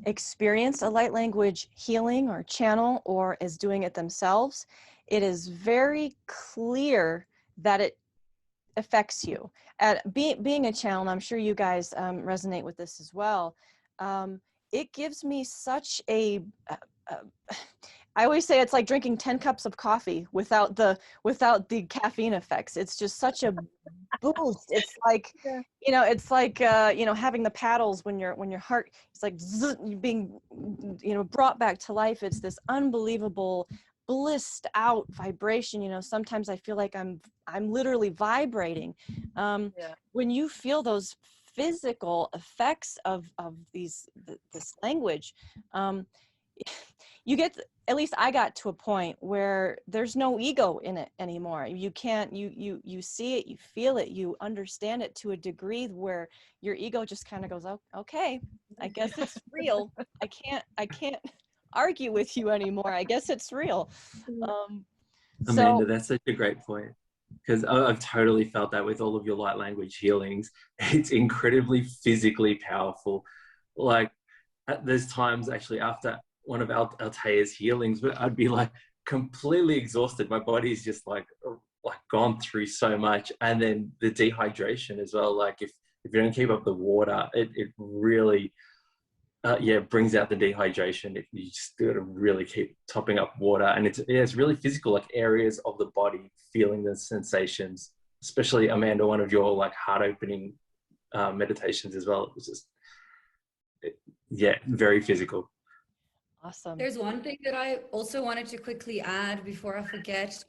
experienced a light language healing or channel or is doing it themselves, it is very clear that it affects you. Being a channel, and I'm sure you guys resonate with this as well, it gives me such I always say it's like drinking 10 cups of coffee without the caffeine effects. It's just such a boost. It's like, it's like, having the paddles when your heart, it's like being, brought back to life. It's this unbelievable blissed out vibration. Sometimes I feel like I'm literally vibrating. When you feel those physical effects of this language, you get, at least I got to a point where there's no ego in it anymore. You can't, you see it, you feel it, you understand it to a degree where your ego just kind of goes, oh, okay, I guess it's real. I can't argue with you anymore. I guess it's real. Amanda, that's such a great point, because I've totally felt that with all of your light language healings. It's incredibly physically powerful. Like, there's times actually after one of Altea's healings, but I'd be like completely exhausted. My body's just like gone through so much. And then the dehydration as well. Like if you don't keep up the water, it really, brings out the dehydration. You just got to really keep topping up water. And it's really physical, like areas of the body, feeling the sensations, especially Amanda, one of your like heart opening meditations as well. It was just, very physical. Awesome. There's one thing that I also wanted to quickly add before I forget.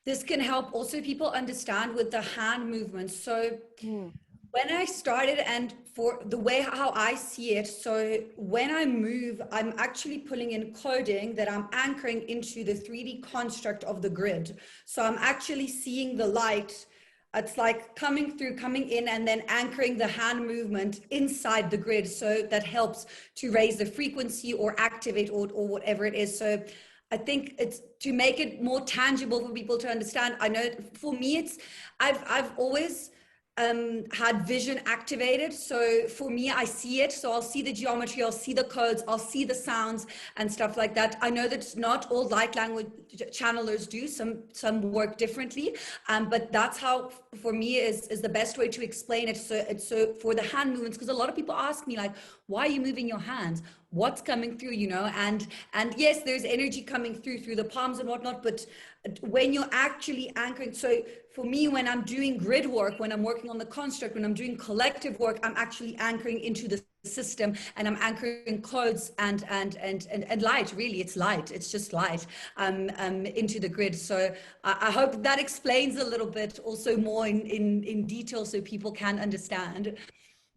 This can help also people understand with the hand movements. So when I started, and for the way how I see it, so when I move, I'm actually pulling in coding that I'm anchoring into the 3D construct of the grid. So I'm actually seeing the light. It's like coming in, and then anchoring the hand movement inside the grid. So that helps to raise the frequency or activate or whatever it is. So I think it's to make it more tangible for people to understand. I know for me, I've always had vision activated. So for me, I see it. So I'll see the geometry, I'll see the codes, I'll see the sounds and stuff like that. I know that not all light language channelers do, some work differently. But that's how, for me, is the best way to explain it. So for the hand movements, because a lot of people ask me like, why are you moving your hands? What's coming through, and yes, there's energy coming through the palms and whatnot, but when you're actually anchoring, so for me, when I'm doing grid work, when I'm working on the construct, when I'm doing collective work, I'm actually anchoring into the system, and I'm anchoring codes and light. Really, it's light. It's just light into the grid. So I hope that explains a little bit, also more in detail, so people can understand.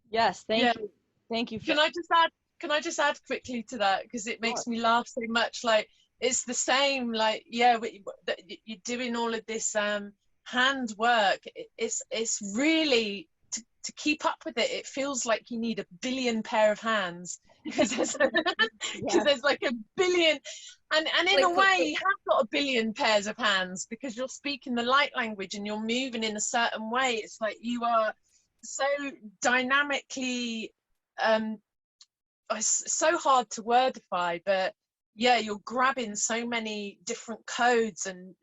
Yes, thank you. Thank you. Can I just add quickly to that, because it makes me laugh so much. Like, it's the same, like, you're doing all of this hand work. It's really, to keep up with it, it feels like you need a billion pair of hands, because there's like a billion, and in a way you have got a billion pairs of hands, because you're speaking the light language and you're moving in a certain way. It's like you are so dynamically, it's so hard to wordify, but you're grabbing so many different codes, and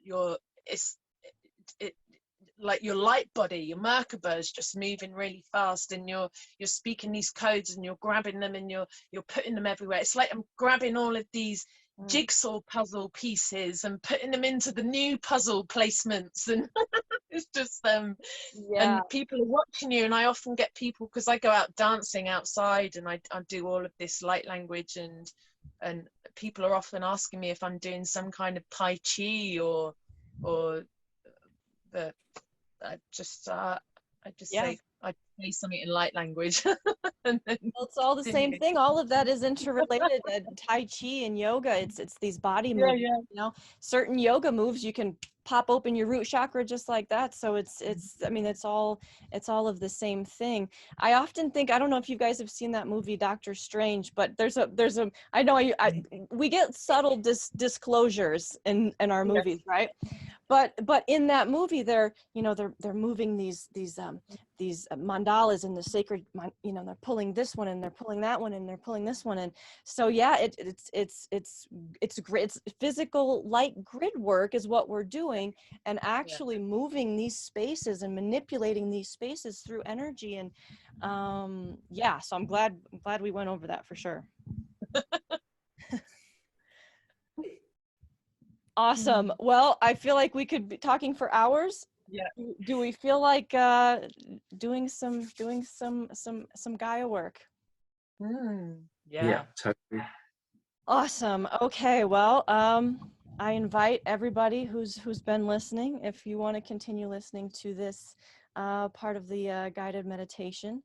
like your light body, your Merkaba is just moving really fast, and you're speaking these codes, and you're grabbing them, and you're putting them everywhere. It's like I'm grabbing all of these jigsaw puzzle pieces and putting them into the new puzzle placements, and it's just and people are watching you. And I often get people, because I go out dancing outside, and I do all of this light language, and people are often asking me if I'm doing some kind of Tai Chi or the I just say I say something in light language. And then, well, it's all the same thing. All of that is interrelated. Tai Chi and yoga, it's these body movements. Certain yoga moves, you can pop open your root chakra just like that. So it's all of the same thing. I often think, I don't know if you guys have seen that movie Doctor Strange, but there's a I know we get subtle disclosures in our movies, right? but in that movie, they're moving these mandalas in the sacred, they're pulling this one and they're pulling that one and they're pulling this one. And so, yeah, it's great. It's physical light grid work is what we're doing, and actually moving these spaces and manipulating these spaces through energy. And so I'm glad we went over that for sure. Awesome. Well, I feel like we could be talking for hours. Yeah. Do we feel like doing some Gaia work? Yeah, totally. Awesome. Okay. Well, I invite everybody who's been listening, if you want to continue listening to this part of the guided meditation,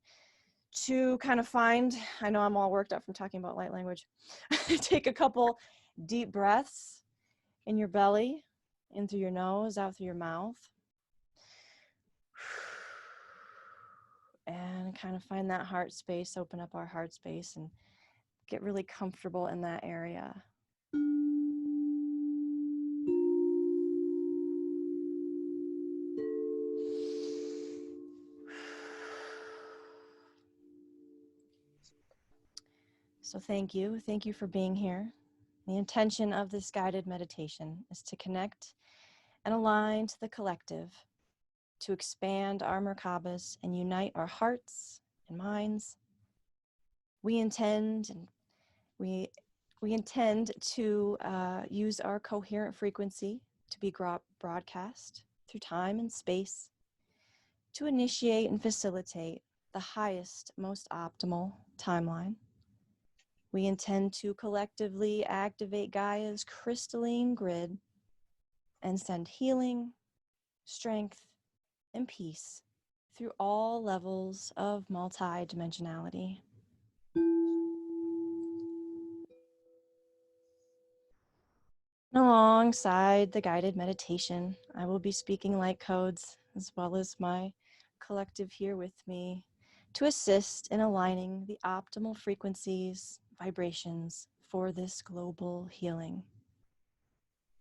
to kind of find, I know I'm all worked up from talking about light language, take a couple deep breaths in your belly, in through your nose, out through your mouth. And kind of find that heart space, open up our heart space and get really comfortable in that area. So thank you for being here. The intention of this guided meditation is to connect and align to the collective, to expand our Merkabas and unite our hearts and minds. We intend to use our coherent frequency to be broadcast through time and space to initiate and facilitate the highest, most optimal timeline. We intend to collectively activate Gaia's crystalline grid and send healing, strength, and peace through all levels of multidimensionality. Alongside the guided meditation, I will be speaking light codes as well as my collective here with me to assist in aligning the optimal frequencies, vibrations for this global healing.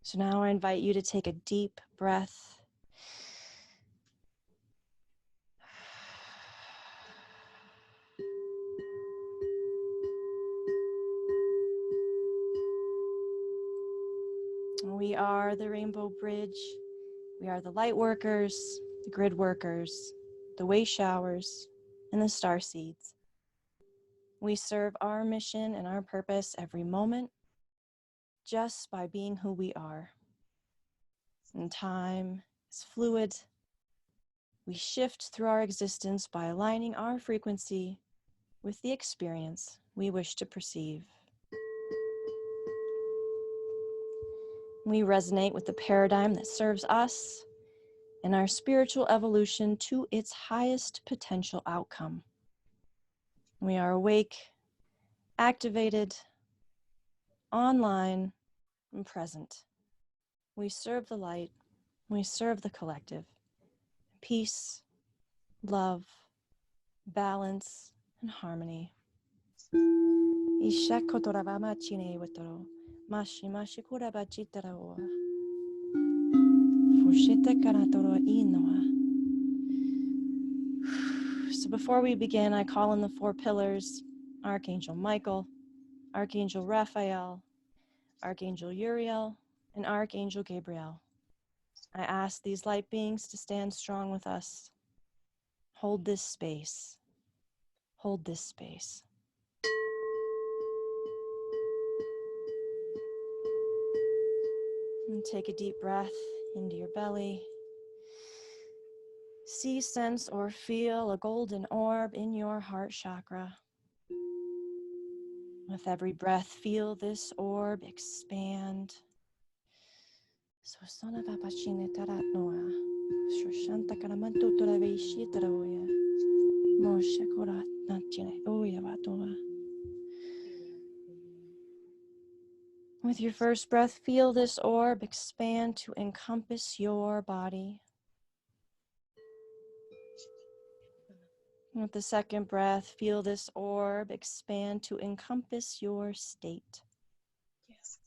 So now I invite you to take a deep breath. We are the Rainbow Bridge. We are the light workers, the grid workers, the way showers, and the star seeds. We serve our mission and our purpose every moment just by being who we are. And time is fluid. We shift through our existence by aligning our frequency with the experience we wish to perceive. We resonate with the paradigm that serves us and our spiritual evolution to its highest potential outcome. We are awake, activated, online, and present. We serve the light. We serve the collective. Peace, love, balance, and harmony. So before we begin, I call on the four pillars: Archangel Michael, Archangel Raphael, Archangel Uriel, and Archangel Gabriel. I ask these light beings to stand strong with us. Hold this space. Hold this space. And take a deep breath into your belly. See, sense, or feel a golden orb in your heart chakra. With every breath, feel this orb expand. With your first breath, feel this orb expand to encompass your body. With the second breath, feel this orb expand to encompass your state. Yes.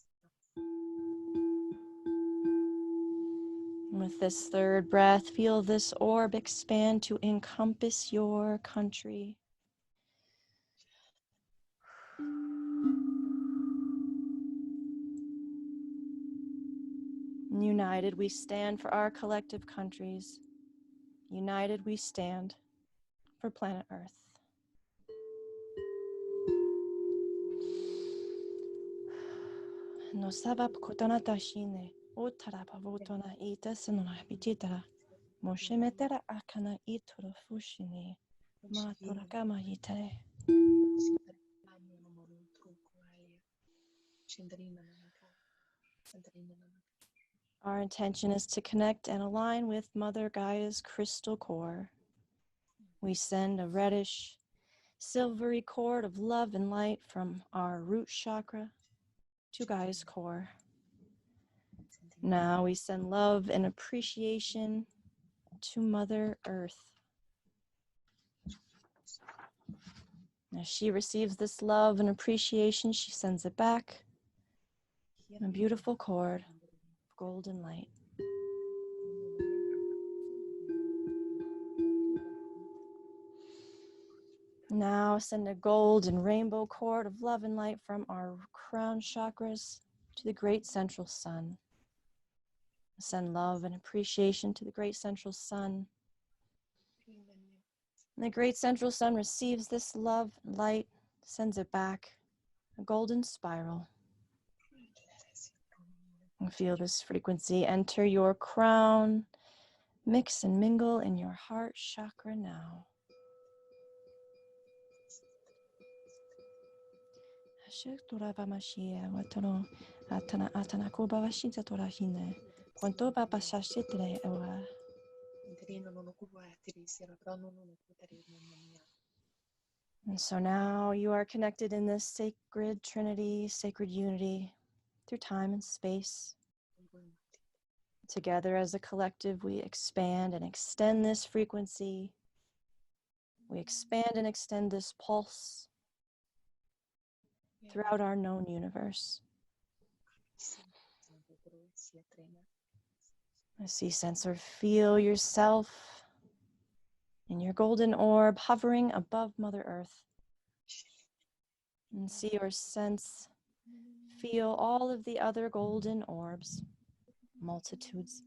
With this third breath, feel this orb expand to encompass your country. United we stand for our collective countries. United we stand for planet Earth. No sabab kotona tashine, utara pavotona ita senona bititara, moshemetera akana itoro fushini, matorakama itare. Our intention is to connect and align with Mother Gaia's crystal core. We send a reddish, silvery cord of love and light from our root chakra to Gaia's core. Now we send love and appreciation to Mother Earth. As she receives this love and appreciation, she sends it back in a beautiful cord of golden light. Now send a gold and rainbow cord of love and light from our crown chakras to the great central sun. Send love and appreciation to the great central sun. And the great central sun receives this love and light, sends it back, a golden spiral. And feel this frequency enter your crown, mix and mingle in your heart chakra now. And so now you are connected in this sacred trinity, sacred unity through time and space. Together as a collective, we expand and extend this frequency. We expand and extend this pulse throughout our known universe. See, sense, or feel yourself in your golden orb hovering above Mother Earth. And see or sense, feel all of the other golden orbs, multitudes.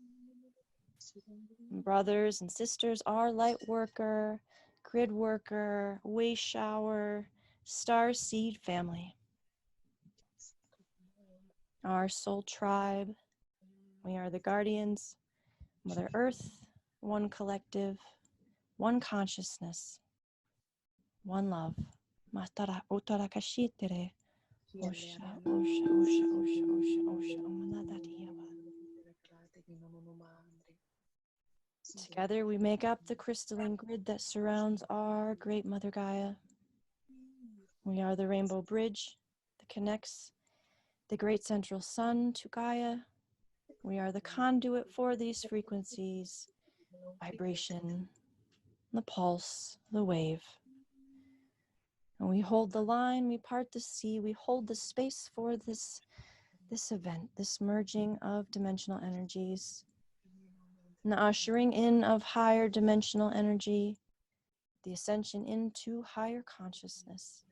Brothers and sisters, our light worker, grid worker, way shower, star seed family. Our soul tribe, we are the guardians, Mother Earth, one collective, one consciousness, one love. Matara utara kashitere. Osha, osha, osha, osha, osha, osha, omanadariaba. Together we make up the crystalline grid that surrounds our great Mother Gaia. We are the rainbow bridge that connects the great central sun to Gaia. We are the conduit for these frequencies, vibration, the pulse, the wave. And we hold the line, we part the sea, we hold the space for this event, this merging of dimensional energies, and the ushering in of higher dimensional energy, the ascension into higher consciousness.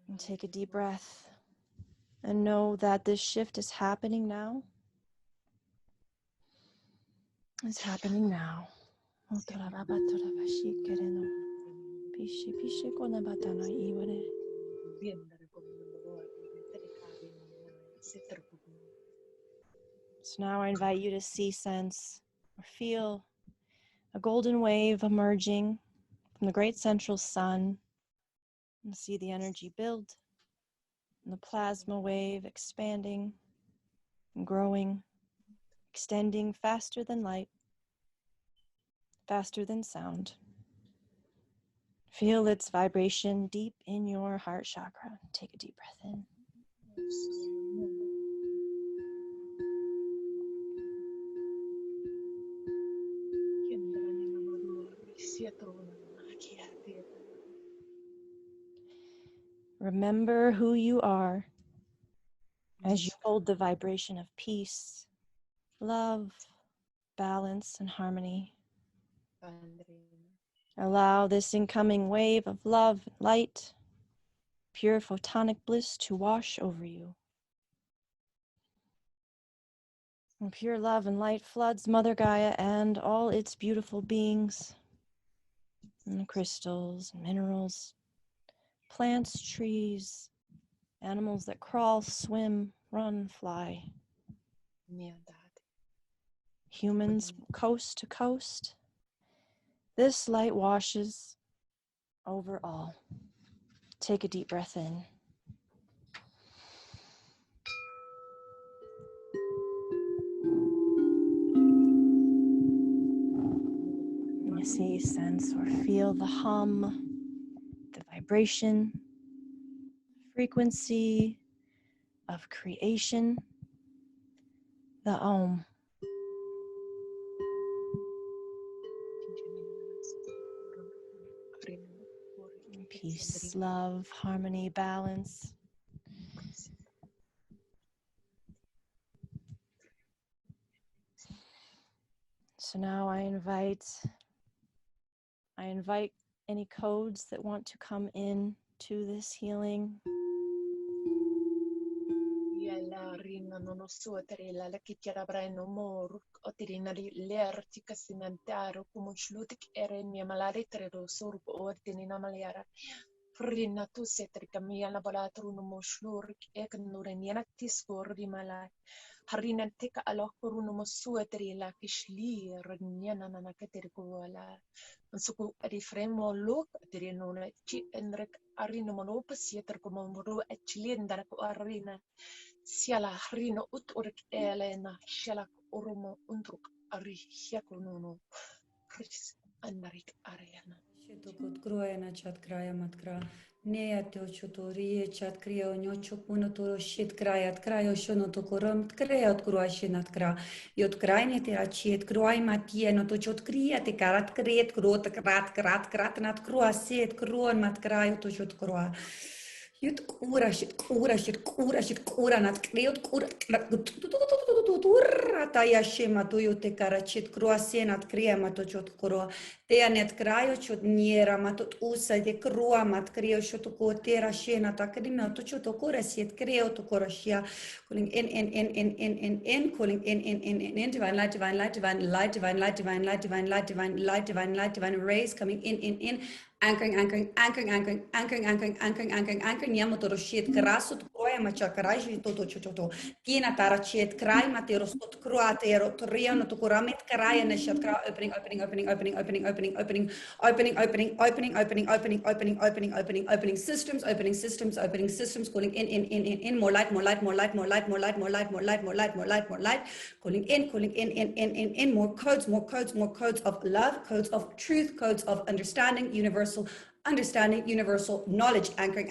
And take a deep breath and know that this shift is happening now. It's happening now. So now I invite you to see, sense, or feel a golden wave emerging from the great central sun, and see the energy build, and the plasma wave expanding and growing, extending faster than light, faster than sound. Feel its vibration deep in your heart chakra. Take a deep breath in. Remember who you are as you hold the vibration of peace, love, balance, and harmony. Bandrina. Allow this incoming wave of love and light, pure photonic bliss to wash over you. And pure love and light floods Mother Gaia and all its beautiful beings, and crystals, and minerals, plants, trees, animals that crawl, swim, run, fly, Miedade. humans coast to coast. This light washes over all. Take a deep breath in. You see, sense, or feel the hum, the vibration, frequency of creation, the Om. Peace, love, harmony, balance. So now I invite any codes that want to come in to this healing. Yalla rina non so trela la chiara brano mor o tirina ler tika sinantaro come shlutik ere mia malare trero sorb ordinina maliara rina tu setrika mia la balatru no moslur ek nureniana tiskor di malai harina tika alokuru no mosu trela kishli rniana nana katerko wala Suku rifremo look dirino chi enrek arino monopa sieter como moro echliendar ko arina Siala rino ut urk elena shalak urumo undruk ari hiakunono pris annarik ariana. Шетокот кроя на чат края маткра. Нея теочоторие чат крия оньочо пуно торо шит краят края шоно токором ткрея от кроя шинат кра. И от крайне те рачиет кроя матия но то чот крия те карат криет крот крат над кроя сет крон мат краю то чот кроя. Jut kura nat kreot kura ta ja shema tu ju te karachit kroa nat kria mato chot koro te anet krajo chot niera mato usa de kroa mat krio chot ko te ra shena ta krima to chot kora siet krio to kora shia calling in calling in divine light rays coming in anchoring Niamotoro shit krasut kroja macha kraj to Kina tara shit kraj matero stot kroatero toriano to kuramet kraja na shat kra opening systems calling in more light calling in more codes of love, codes of truth, codes of understanding, universal knowledge, anchoring.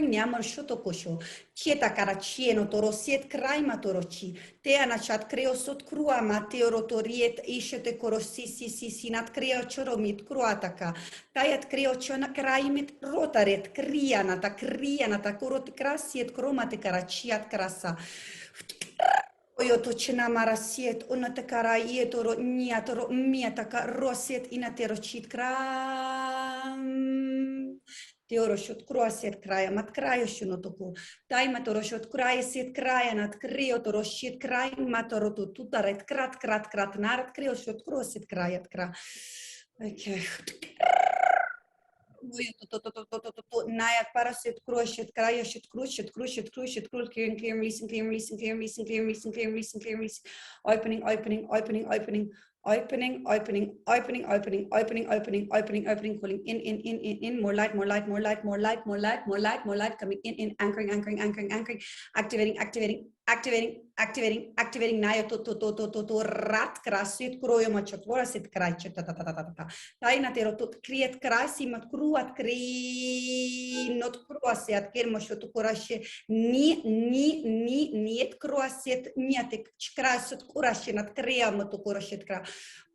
Niamor shotokosho. Chieta karachieno toro siet kraima torochi. Te anachat creo sot crua mateo toriet ishete korosisi nat creo choromit cruataka. Tayat creo chona kraimit rotaret krianata korot krasiet kromate karachiat krasa. Ojo to čina marasiet, ona te karaje toro niatoro miataka rosiet inatero chit kram. Teoro shot kroasiet kraja mat kraja shuno toku. Taima toro shot kraja siet kraja nat krio toro shit kraja matoro to tutaret krat narat krio shot kroasiet krajat kra. Okay. Nayat parasit crochet crochet clear releasing opening calling in more light coming in anchoring activating naya to rat krasit kroyo machotvora sit kraiche taina tero to kriet krasi mat kruat kri not kruasiat kermosho to korashe niet kruasiet niatek krasut korashe nat kriam to korashet kra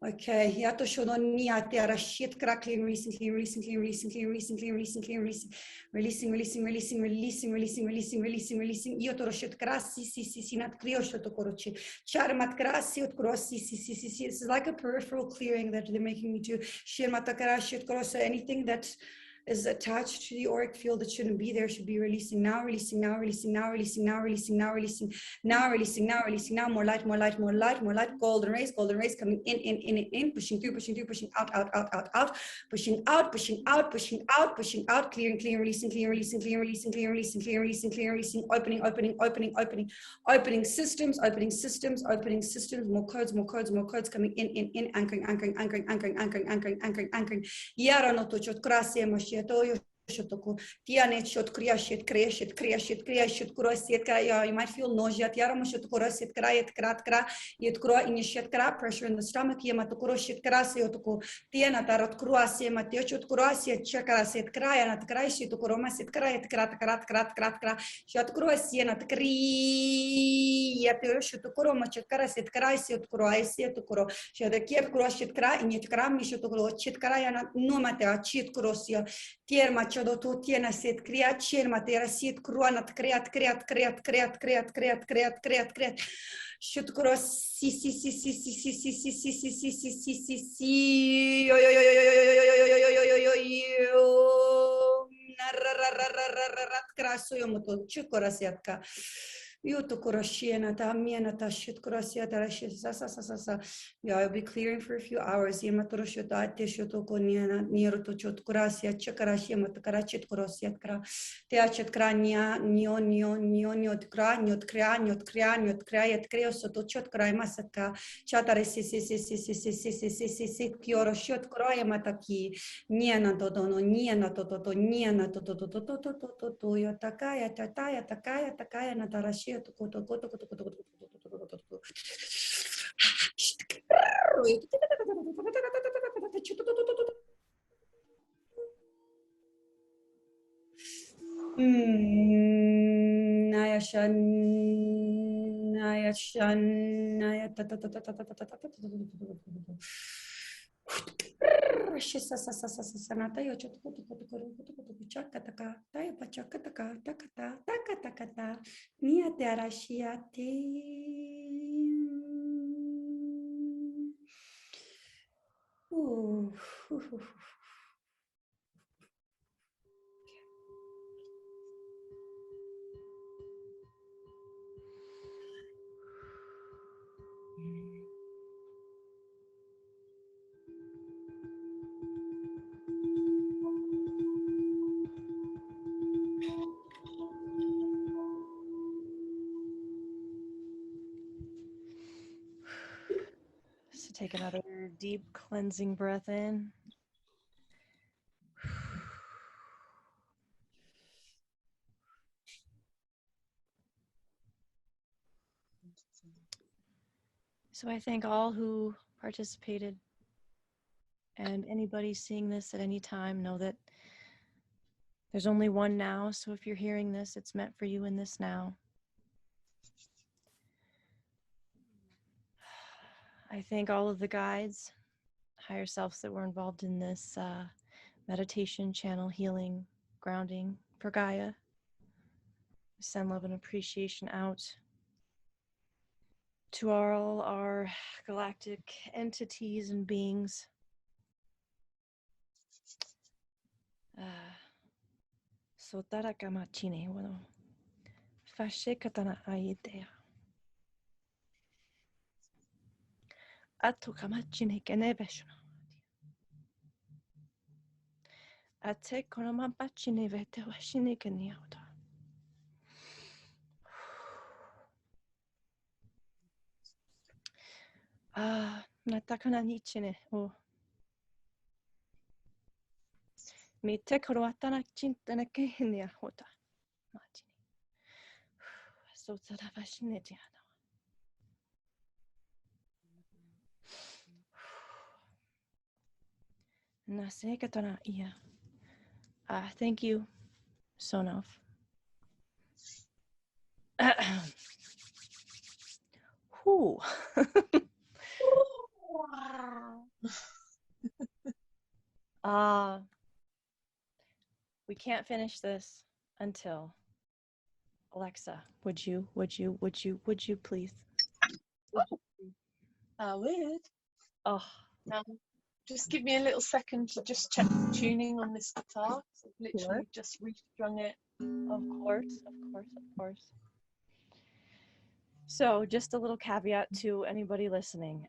Okay, ja to shono nia te ara shit crackling recently, releasing, io to shit crassi, si nat crio to korochi, charmat crassi ot crossi, si. It's like a peripheral clearing that they're making me do. Shirmatakara shit cross, anything that is attached to the auric field that shouldn't be there should be releasing now, releasing now, releasing now, releasing now, releasing now, releasing now, releasing now, releasing now, more light, more light, more light, more light, golden rays coming in, pushing through, pushing out, pushing out, pushing out, pushing out, pushing out, clearing, releasing, opening systems, more codes coming in, anchoring. Yara no to chot krasje masheto yo shotoko tiane shot kriashet kurosiet you might feel nausea tiara mashot kurosiet krayet kra yet kro initiate kra pressure in the stomach yema to kurosiet krasje otoko tiana tarot kruasje matechot kurosiet chakraset kraya nat kraishi to kuromaset krayet krat shot kurosje nat kri yet shot kuromachet kraset kraishi to kuroisie to kuro shot kiep kurosiet kra inet kra mishot kurosiet kraya nat no matea chit kurosia tierma chodo to tiena set kria cherma tera set kruanat kreat shut kuros kraso yomoto chukorasiatka Yuto koroshiena ta miena ta shit korosia ta sa. Yeah, I'll be clearing for a few hours. Yema toroshota te shoto koniana niro to chot korasia chakarashi mat karachit korosia kra te achet krania nio tkra yet kreo soto chot krai masaka chatare si kioro shot kroya mataki niena to yo takaya natarashi Sanata yo chakataka tayo pachakataka takata niate arashiate So take another deep cleansing breath in. So I thank all who participated, and anybody seeing this at any time, know that there's only one now. So if you're hearing this, it's meant for you in this now. I thank all of the guides, higher selves that were involved in this meditation, channel, healing, grounding for Gaia. Send love and appreciation out to all our galactic entities and beings. Sotara kamachine wano fashe katana aitea. Ato kamachine kenebeshuna. Ate konamapachine vete washine keniauta. Natakana nichine o. Mi te koroatana chintana kehenia hota. Machine. So tadavashine tiana. Nasekatana iya. Thank you, Sonov. Whew. We can't finish this until Alexa, would you please? I would. Oh, Just give me a little second to just check the tuning on this guitar. I've literally just restrung it. of course. So just a little caveat to anybody listening.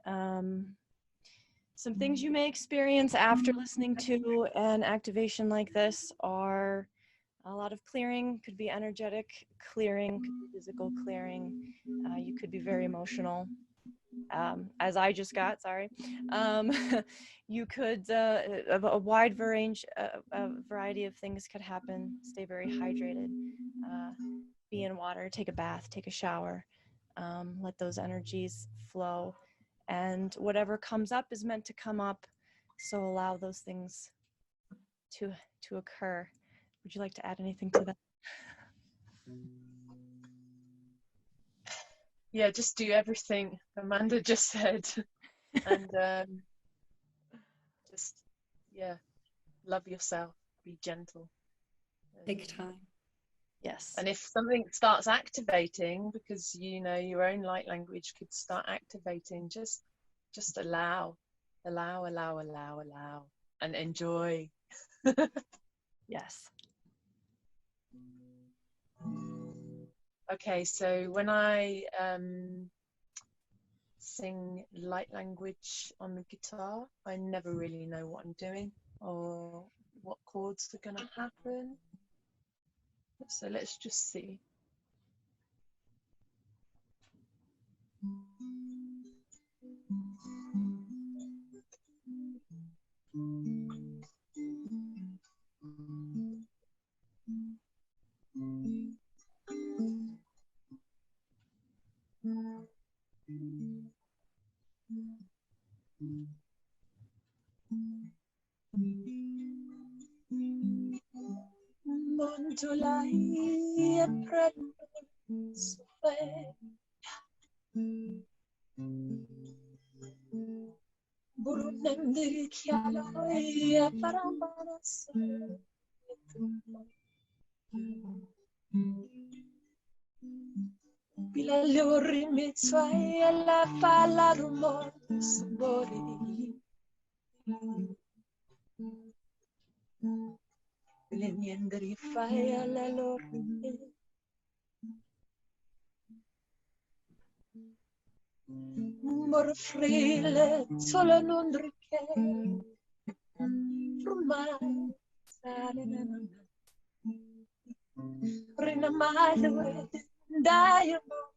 Some things you may experience after listening to an activation like this are a lot of clearing. Could be energetic clearing, could be physical clearing. You could be very emotional, as I just got, sorry. You could, a wide range, a variety of things could happen. Stay very hydrated, be in water, take a bath, take a shower, let those energies flow. And whatever comes up is meant to come up. So allow those things to occur. Would you like to add anything to that? Yeah, just do everything Amanda just said. And just, yeah, love yourself, be gentle. Take time. Yes. And if something starts activating, because you know your own light language could start activating, just allow, and enjoy. Yes. Okay, so when I sing light language on the guitar, I never really know what I'm doing or what chords are going to happen. So let's just see. Morfrile solo non ricche rumai rina malwe diamo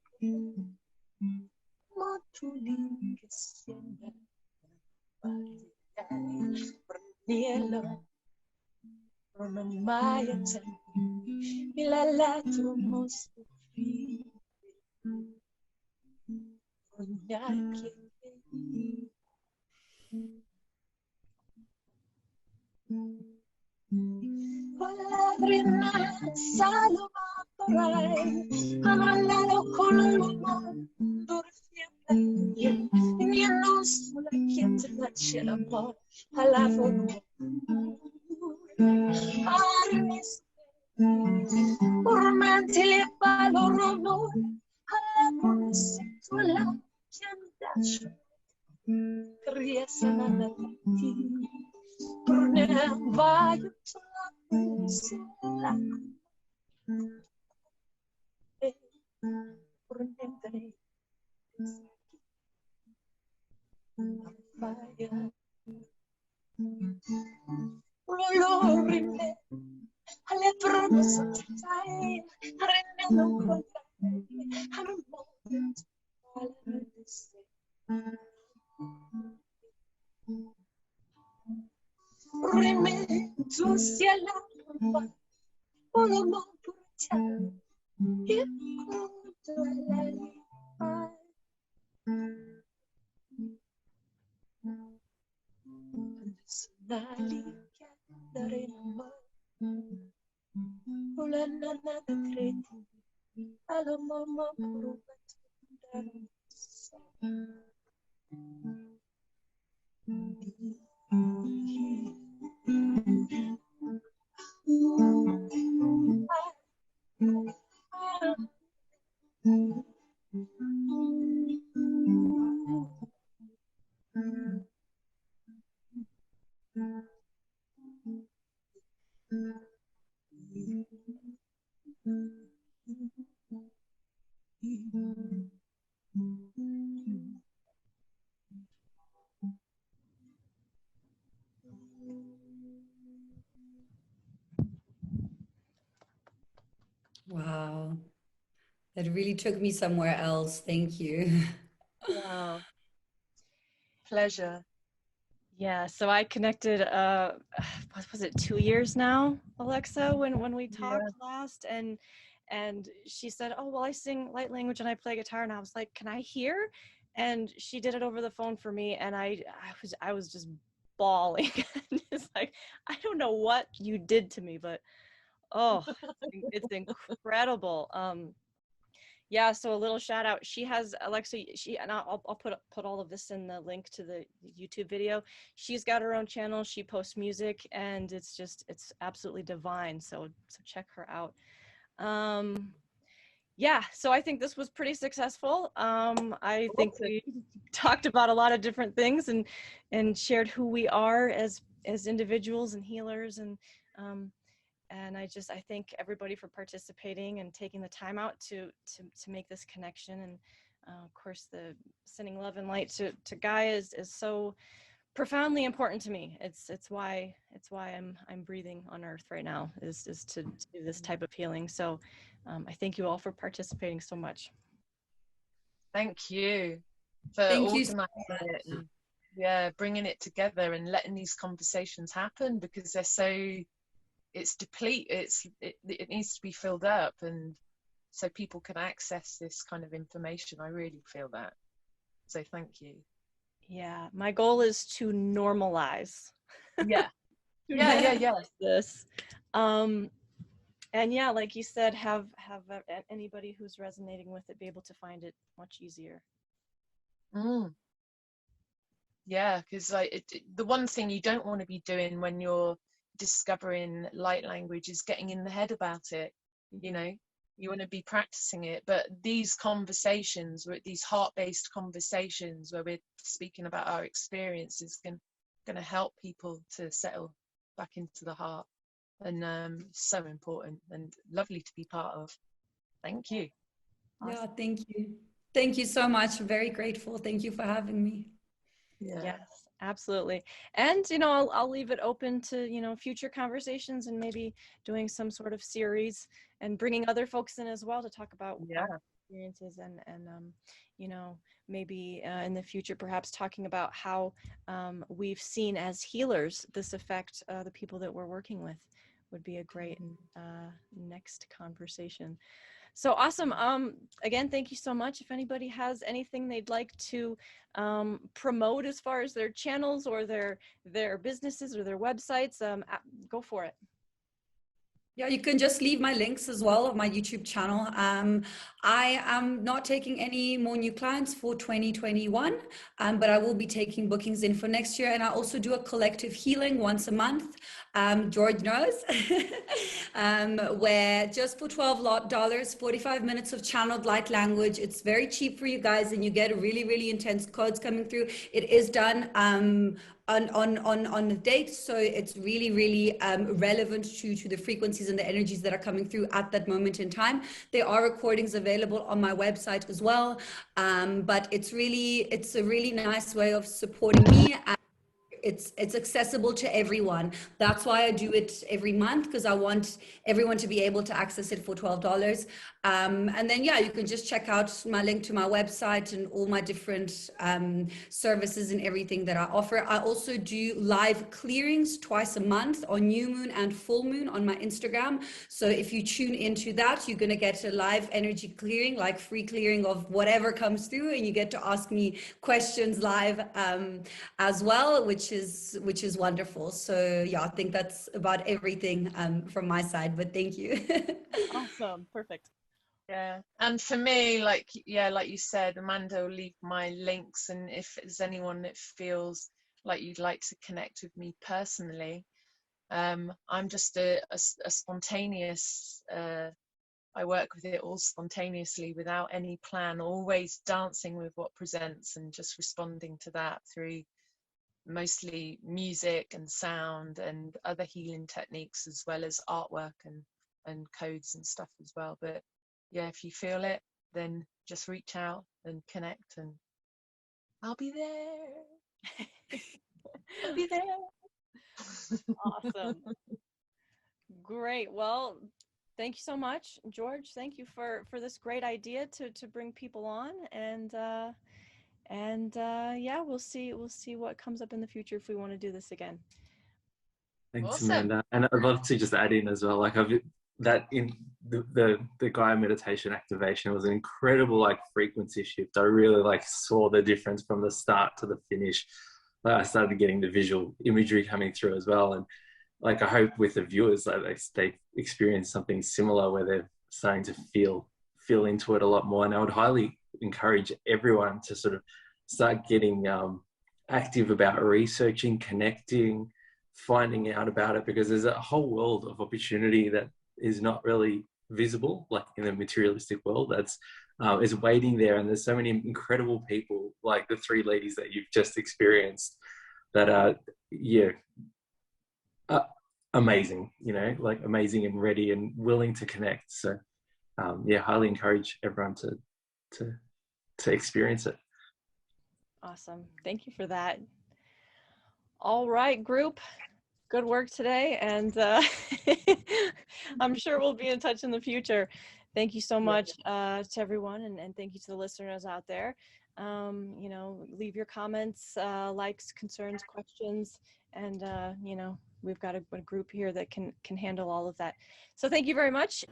motuli che sienda nielo non mai il lato mostro Paladrina saloma parai amalalo colmo dorfiente ni non sulla chiesa la cela mo alla fono armis ormante le palorono alla consuela chiandacio riesana la ti Brune vaio sulla pensiera e prendere vaia l'olorine alle promesse stai rendendo conto al mondo alle rimetto sia l'acqua o lo porta e conto alla sonali chiedere ma o la nana da treti alla mamma provata Wow. That really took me somewhere else. Thank you. Wow. Pleasure. Yeah, so I connected what was it, 2 years now, Alexa, when we talked last, and she said, "Oh, well, I sing light language and I play guitar," and I was like, "Can I hear?" And she did it over the phone for me, and I was just bawling. It's like, I don't know what you did to me, but oh, it's incredible. Yeah, so a little shout out. She has Alexa. And I'll put all of this in the link to the YouTube video. She's got her own channel. She posts music, and it's absolutely divine. So check her out. Yeah, so I think this was pretty successful. I think we talked about a lot of different things and shared who we are as individuals and healers, and I thank everybody for participating and taking the time out to make this connection. And of course, the sending love and light to Gaia is so profoundly important to me. It's why I'm breathing on Earth right now, is to do this type of healing. So I thank you all for participating so much. Thank you for Thank you so organizing it and bringing it together and letting these conversations happen, because they're so, it's it needs to be filled up, and so people can access this kind of information. I really feel that. So thank you. Yeah, my goal is to normalize. Yeah. This. And yeah, like you said, have anybody who's resonating with it be able to find it much easier. Yeah, because the one thing you don't want to be doing when you're discovering light language is getting in the head about it. You know, you want to be practicing it, but these conversations, these heart-based conversations where we're speaking about our experiences, going to help people to settle back into the heart. And so important and lovely to be part of. Thank you. Awesome. Yeah, thank you. Thank you so much. I'm very grateful. Thank you for having me. Yeah. Yes, absolutely. And you know, I'll leave it open to, you know, future conversations and maybe doing some sort of series and bringing other folks in as well to talk about experiences and you know, maybe in the future perhaps talking about how we've seen as healers this affect the people that we're working with would be a great next conversation. So awesome. Again, thank you so much. If anybody has anything they'd like to promote as far as their channels or their businesses or their websites, go for it. Yeah, you can just leave my links as well on my YouTube channel. I am not taking any more new clients for 2021, but I will be taking bookings in for next year. And I also do a collective healing once a month. George knows, where just for $12, 45 minutes of channeled light language. It's very cheap for you guys, and you get really, really intense codes coming through. It is done on the date, so it's really, really relevant to the frequencies and the energies that are coming through at that moment in time. There are recordings available on my website as well, but it's a really nice way of supporting me. It's accessible to everyone. That's why I do it every month, because I want everyone to be able to access it for $12. And then, yeah, you can just check out my link to my website and all my different services and everything that I offer. I also do live clearings twice a month on new moon and full moon on my Instagram. So if you tune into that, you're going to get a live energy clearing, like free clearing of whatever comes through, and you get to ask me questions live as well, which is wonderful. So yeah, I think that's about everything from my side, but thank you. Awesome. Perfect. Yeah, and for me, like you said, Amanda will leave my links, and if there's anyone that feels like you'd like to connect with me personally. I'm just a spontaneous, I work with it all spontaneously without any plan, always dancing with what presents and just responding to that through mostly music and sound and other healing techniques, as well as artwork and codes and stuff as well. But yeah, if you feel it, then just reach out and connect, and I'll be there. I'll be there. Awesome. Great. Well, thank you so much, George. Thank you for this great idea to bring people on, and yeah, we'll see what comes up in the future if we want to do this again. Thanks, Awesome. Amanda. And I'd love to just add in as well, like that in the Gaia meditation activation was an incredible like frequency shift. I really like saw the difference from the start to the finish. Like, I started getting the visual imagery coming through as well, and like I hope with the viewers that they experience something similar where they're starting to feel into it a lot more. And I would highly encourage everyone to sort of start getting active about researching, connecting, finding out about it, because there's a whole world of opportunity that is not really visible, like in the materialistic world, that's is waiting there. And there's so many incredible people like the three ladies that you've just experienced that are amazing, you know, like amazing and ready and willing to connect. So yeah, highly encourage everyone to experience it. Awesome. Thank you for that. All right, group. Good work today, and I'm sure we'll be in touch in the future. Thank you so much to everyone, and thank you to the listeners out there. You know, leave your comments, likes, concerns, questions, and you know, we've got a group here that can handle all of that. So thank you very much.